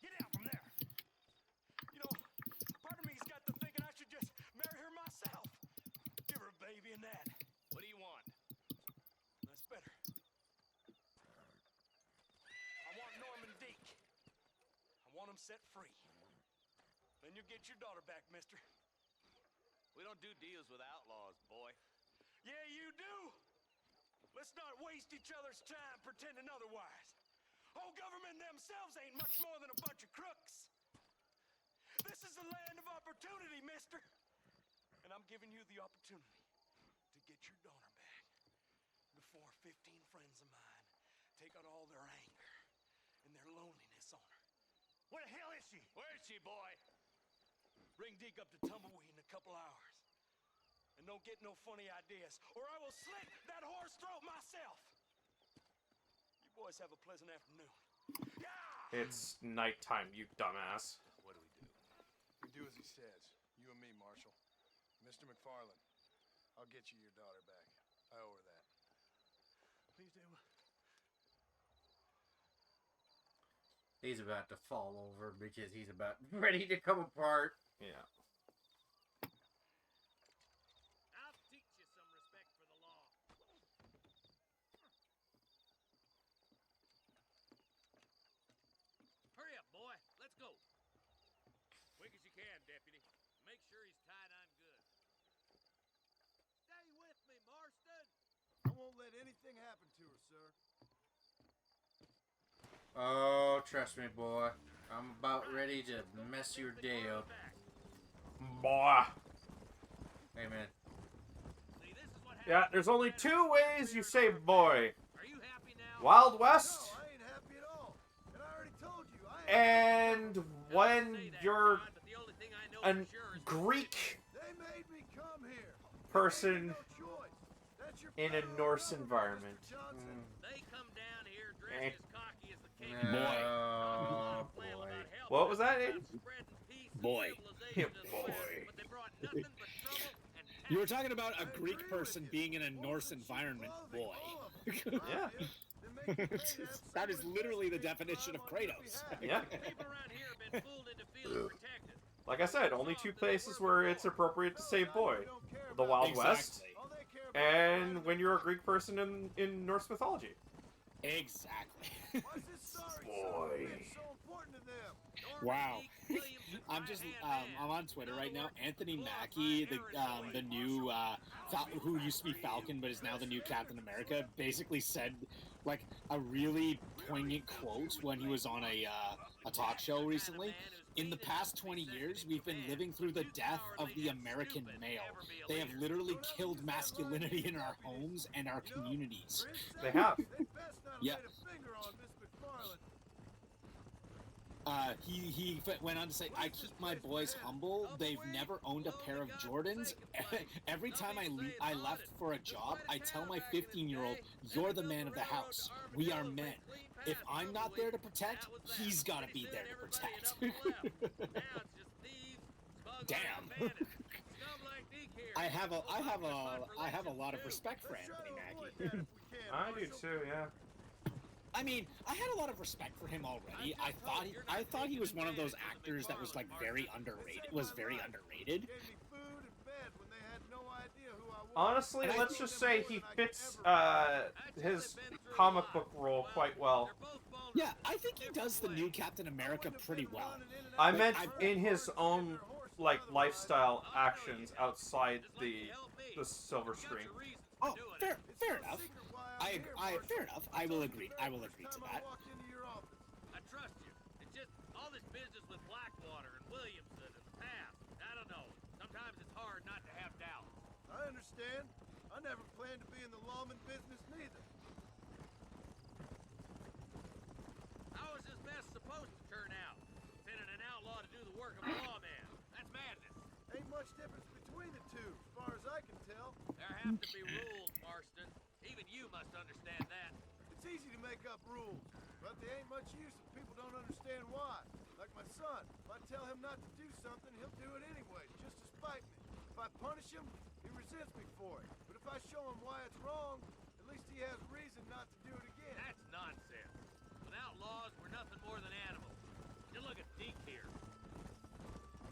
Get out from there. You know, part of me's got to thinking I should just marry her myself. Give her a baby and that.
What do you want?
That's better. I want Norman Deek. I want him set free. Then you'll get your daughter back, mister.
We don't do deals with outlaws, boy.
Yeah, you do. Let's not waste each other's time pretending otherwise. Oh, government themselves ain't much more than a bunch of crooks. This is the land of opportunity, mister. And I'm giving you the opportunity to get your daughter back before 15 friends of mine take out all their anger and their loneliness on her. Where the hell is she?
Where is she, boy?
Bring Deke up to Tumbleweed in a couple hours. And don't get no funny ideas, or I will slit that horse throat myself. You boys have a pleasant afternoon. Yeah!
It's nighttime, you dumbass.
What do we do?
We do as he says. You and me, Marshall. Mr. McFarland, I'll get you your daughter back. I owe her that.
Please do.
He's about to fall over because he's about ready to come apart.
Yeah.
I'll teach you some respect for the law.
Hurry up, boy. Let's go. Quick as you can, deputy. Make sure he's tied on good.
Stay with me, Marston.
I won't let anything happen to her, sir.
Oh, trust me, boy. I'm about ready to mess your day up.
Boy.
Hey, man.
See, this is what
Yeah, there's only 2 ways you say boy.
Are you happy now?
Wild West,
No, I ain't happy at all. And I already told you, I ain't.
and when you're
But the only thing I know
a
for sure is
Greek
They made me come here.
person
No choice. That's your
in a
federal
Norse
government,
environment.
Mr. Johnson.
they come down here
Eh.
dressed as cocky as the king.
Oh, boy.
What was that, Aiden?
Boy.
Yeah, boy.
But they brought nothing but trouble and
You were talking about a Greek person being in a Norse environment, boy.
Yeah.
Then make you pay that
That is literally the definition of Kratos.
Yeah.
people around here have been fooled into feeling protected.
Like I said, only 2 places where it's appropriate to say boy. The Wild West,
Exactly.
All they care about
and when you're a Greek person in Norse mythology.
Exactly.
Why's this sorry
Boy.
son so important to them?
Wow. I'm just I'm on Twitter right now. Anthony Mackie, the new who used to be Falcon but is now the new Captain America, basically said like a really poignant quote when he was on a talk show recently. In the past 20 years, we've been living through the death of the American male. They have literally killed masculinity in our homes and our communities.
They have.
Yeah. He went on to say, I keep my boys humble. They've never owned a pair of Jordans. Every time I left for a job, I tell my 15-year-old, you're the man of the house. We are men. If I'm not there to protect, he's got to be there to protect. Damn. I have a lot of respect for Anthony Mackie.
I do too, yeah.
I mean, I had a lot of respect for him already. I thought he was one of those actors that was like very underrated.
Honestly, let's just say he fits his comic book role quite well.
Yeah, I think he does the new Captain America pretty well.
I meant in his own like lifestyle actions outside the silver screen.
Oh, fair enough. Fair enough. I will agree to that.
I trust you. It's just all this business with Blackwater and Williamson in the past. I don't know. Sometimes it's hard not to have doubt.
I understand. I never planned to be in the lawman business neither.
How is this mess supposed to turn out? Sending an outlaw to do the work of a lawman. That's madness.
Ain't much difference between the two, as far as I can tell.
There have to be rules, Marston. Even you must understand that.
It's easy to make up rules, but they ain't much use if people don't understand why. Like my son, if I tell him not to do something, he'll do it anyway, just to spite me. If I punish him, he resents me for it. But if I show him why it's wrong, at least he has reason not to do it again.
That's nonsense. Without laws, we're nothing more than animals. You look at Deke here.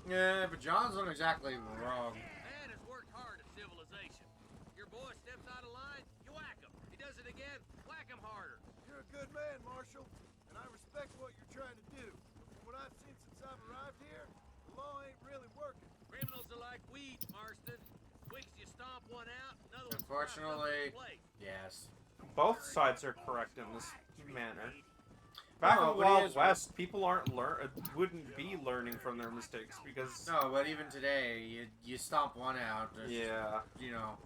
Yeah, but John's not exactly wrong.
Man has worked hard at civilization. Your boy steps out of line, you whack him. He does it again, whack him harder.
You're a good man, Marshal, and I respect what you're trying to do. But from what I've seen since I've arrived here, the law ain't really working.
Criminals are like weeds, Marston. Quick as you stomp one out, another one
Unfortunately, yes.
Both sides are correct in this manner. Back in the Wild West, people wouldn't be learning from their mistakes because...
No, but even today, you stomp one out.
Yeah.
You know,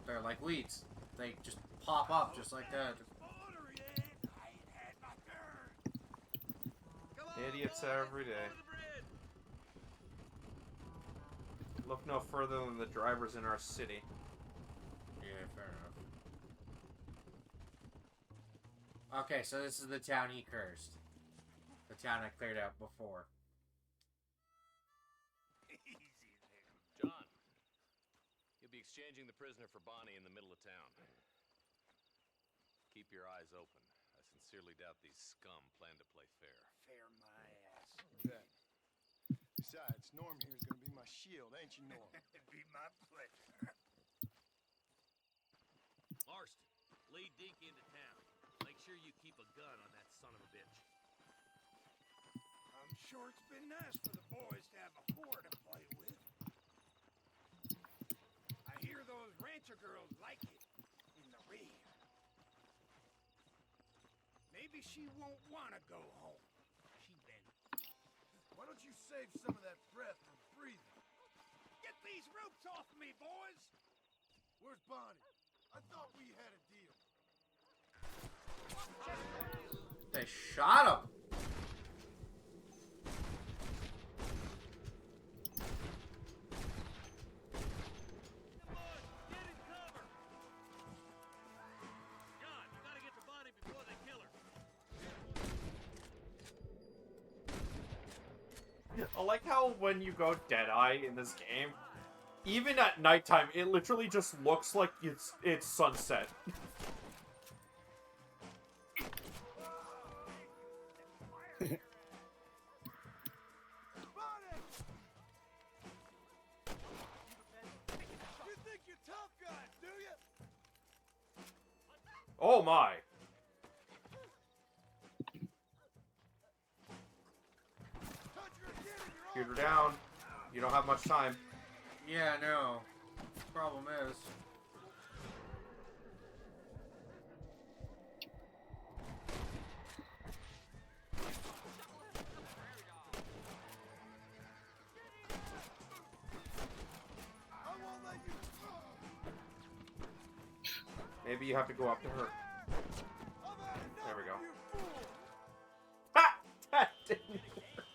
they're like weeds. They just pop up just like that.
Idiots every day. Look no further than the drivers in our city.
Yeah, fair enough. Okay, so this is the town he cursed. The town I cleared out before.
John, you'll be exchanging the prisoner for Bonnie in the middle of town. Keep your eyes open. I sincerely doubt these scum plan to play fair.
Fair my ass.
Bet. Besides, Norm here's gonna be my shield, ain't you, Norm?
It'd be my pleasure.
Marston, lead Deke into town. Make sure you keep a gun on that son of a bitch.
I'm sure it's been nice for the boys to have a whore to play with. I hear those rancher girls like it in the rear. Maybe she won't want to go home. She been...
Why don't you save some of that breath for breathing?
Get these ropes off me, boys!
Where's Bonnie? I thought we had a deal.
They shot him.
John, you gotta get to Bonnie before they kill her.
I like how when you go Deadeye in this game, even at nighttime, it literally just looks like it's sunset.
You think you're tough guys, do you?
Oh my.
Touch
Computer down. You don't have much time.
Yeah, no. Problem is.
Maybe you have to go up to her. There we go. Ha! That didn't work.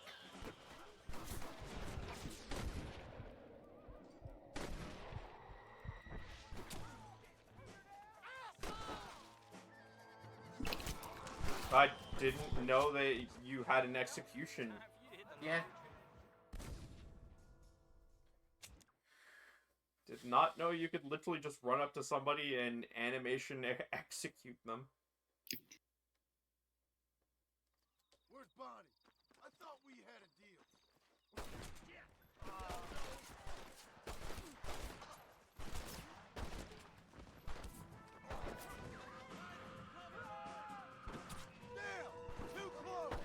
I didn't know that you had an execution.
Yeah.
Did not know you could literally just run up to somebody and animation execute them.
Where's Bonnie? I thought we had a deal. Damn! Too close!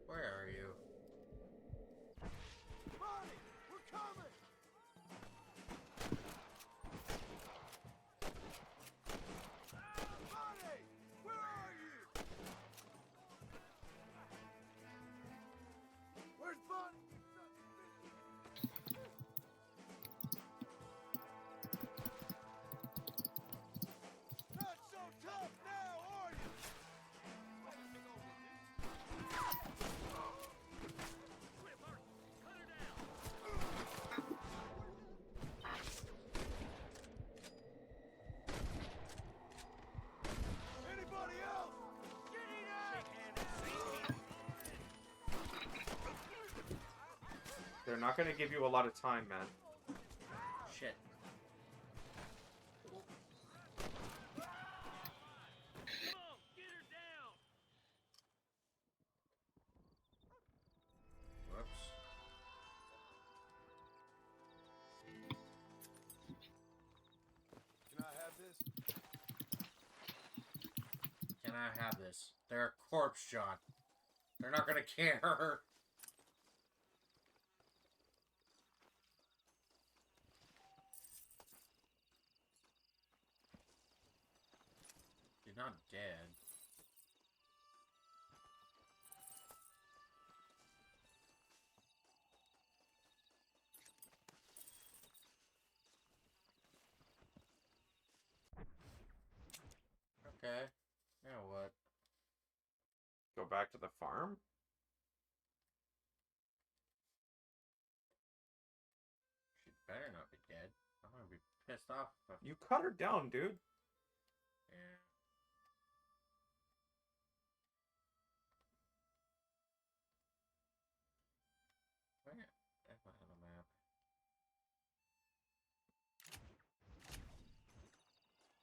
Where are you?
Bonnie! We're coming! Bonnie! Where are you? Where's Bonnie? Not so tough now, are you? Anybody else?
They're not gonna give you a lot of time, man.
Shit. Whoops.
Can I have this?
Can I have this? They're a corpse, John. They're not gonna care. You're not dead. Okay. Now what?
Go back to the farm?
She better not be dead. I'm gonna be pissed off.
You cut her down, dude.
Yeah. Where am I on the map?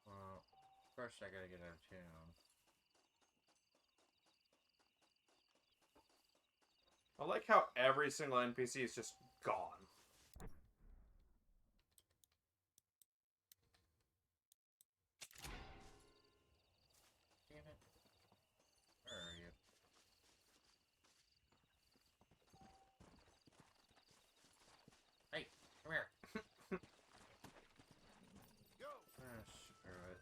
Well, first I gotta get out of town.
I like how every single NPC is just gone.
Damn it. Where are you? Hey, come here.
Go!
Ah, screw it.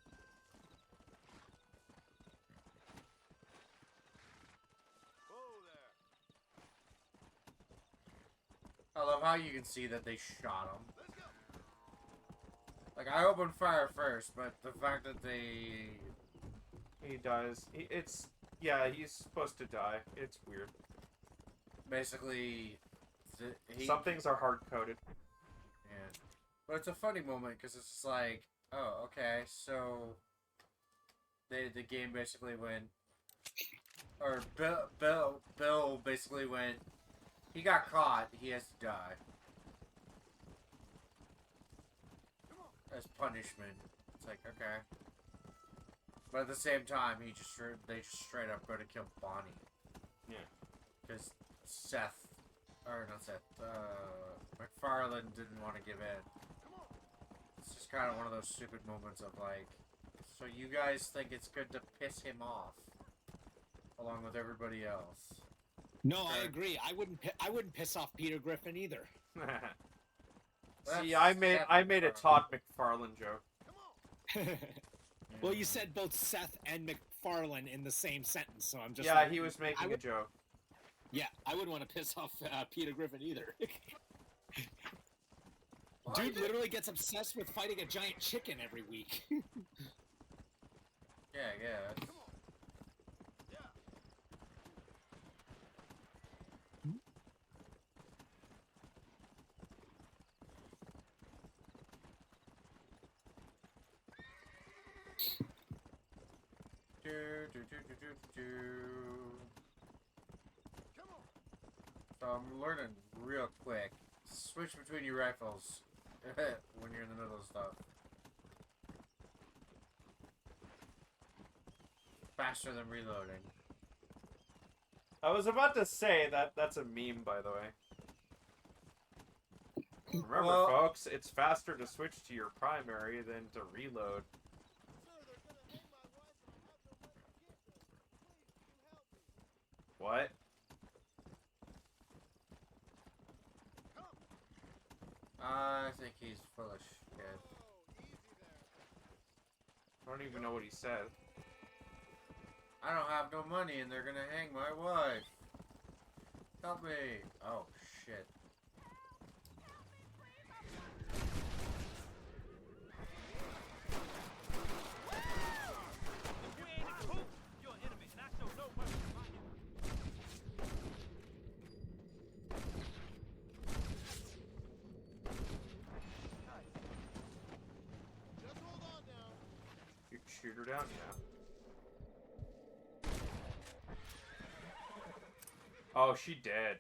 Whoa there!
I love how you can see that they shot him.
Let's go!
Like, I opened fire first, but the fact that they...
He dies. Yeah, he's supposed to die. It's weird.
Basically...
Some things are hard-coded.
Yeah. But it's a funny moment, because it's just like, oh, okay, so... The game basically went... Or Bill basically went... He got caught, he has to die. As punishment. It's like, okay. But at the same time, they just straight up go to kill Bonnie.
Yeah.
Because McFarlane didn't want to give in. It's just kind of one of those stupid moments of like, So you guys think it's good to piss him off, along with everybody else?
No, I agree. I wouldn't piss off Peter Griffin either.
See, I made a Todd McFarlane joke.
Well, you said both Seth and McFarlane in the same sentence, so I'm just.
Yeah, he was making a joke.
Yeah, I wouldn't want to piss off Peter Griffin either. Dude literally gets obsessed with fighting a giant chicken every week.
Yeah. So I'm learning real quick. Switch between your rifles when you're in the middle of stuff. Faster than reloading.
I was about to say that's a meme, by the way. Remember, folks, it's faster to switch to your primary than to reload. What?
I think he's full of shit.
I don't even know what he said.
I don't have no money and they're gonna hang my wife. Help me. Oh, shit.
You shoot her down, yeah. Oh, she dead.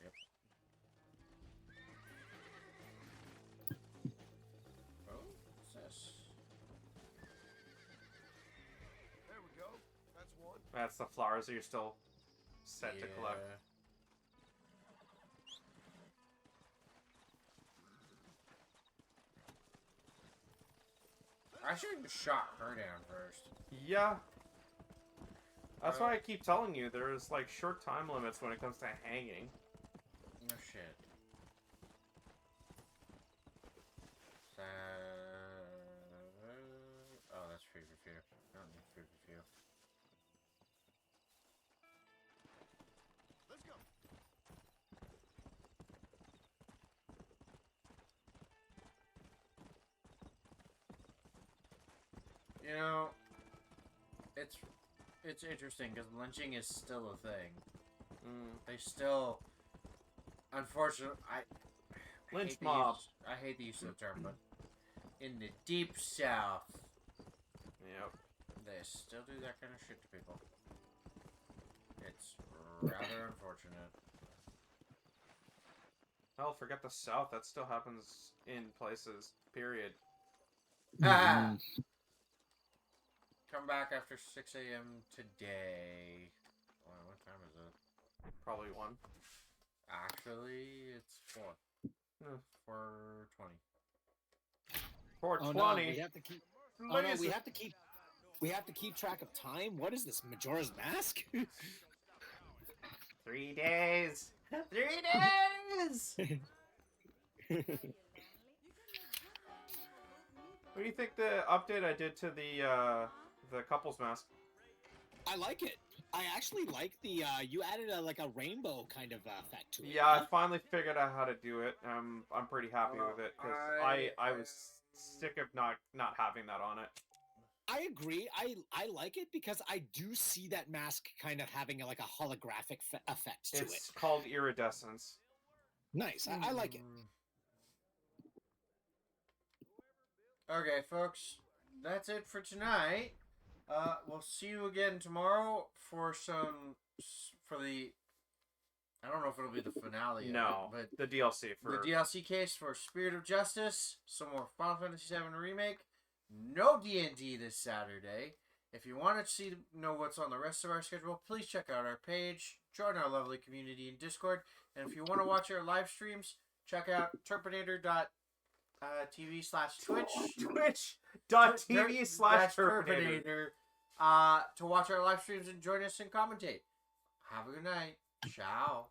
Yep. Oh, what's this?
There we go. That's one.
That's the flowers that you're still set to collect.
I should have shot her down first.
Yeah. That's why I keep telling you, there's like short time limits when it comes to hanging.
No shit. Oh, that's free for few. I don't need free for few.
Let's go.
You know, it's interesting because lynching is still a thing. They still, unfortunately,
Lynch mob.
I hate the use of the term, but in the deep south,
yep,
they still do that kind of shit to people. It's rather unfortunate.
Hell, forget the South. That still happens in places. Period.
Ah! Come back after 6 a.m. today. What time is it?
Probably 1.
Actually, it's 4. 4:20.
4:20.
Oh, no, we have to keep. Oh, no, we have to keep. We have to keep track of time. What is this, Majora's Mask?
3 days. 3 days. What do you think the update I did to the couples mask?
I like it. I actually like the you added like a rainbow kind of effect to it.
Yeah, I finally figured out how to do it. I'm pretty happy with it because I was sick of not having that on it.
I agree. I like it because I do see that mask kind of having like a holographic effect to it.
It's called iridescence.
Nice. I like it.
Okay, folks, that's it for tonight. We'll see you again tomorrow for the. I don't know if it'll be the finale.
No,
but
the DLC for
the DLC case for Spirit of Justice. Some more Final Fantasy VII Remake. No D&D this Saturday. If you want to know what's on the rest of our schedule, please check out our page, join our lovely community in Discord, and if you want to watch our live streams, check out Terpinator. twitch.tv/Twitch.
Twitch.tv/Turpinator.
To watch our live streams and join us and commentate. Have a good night. Ciao.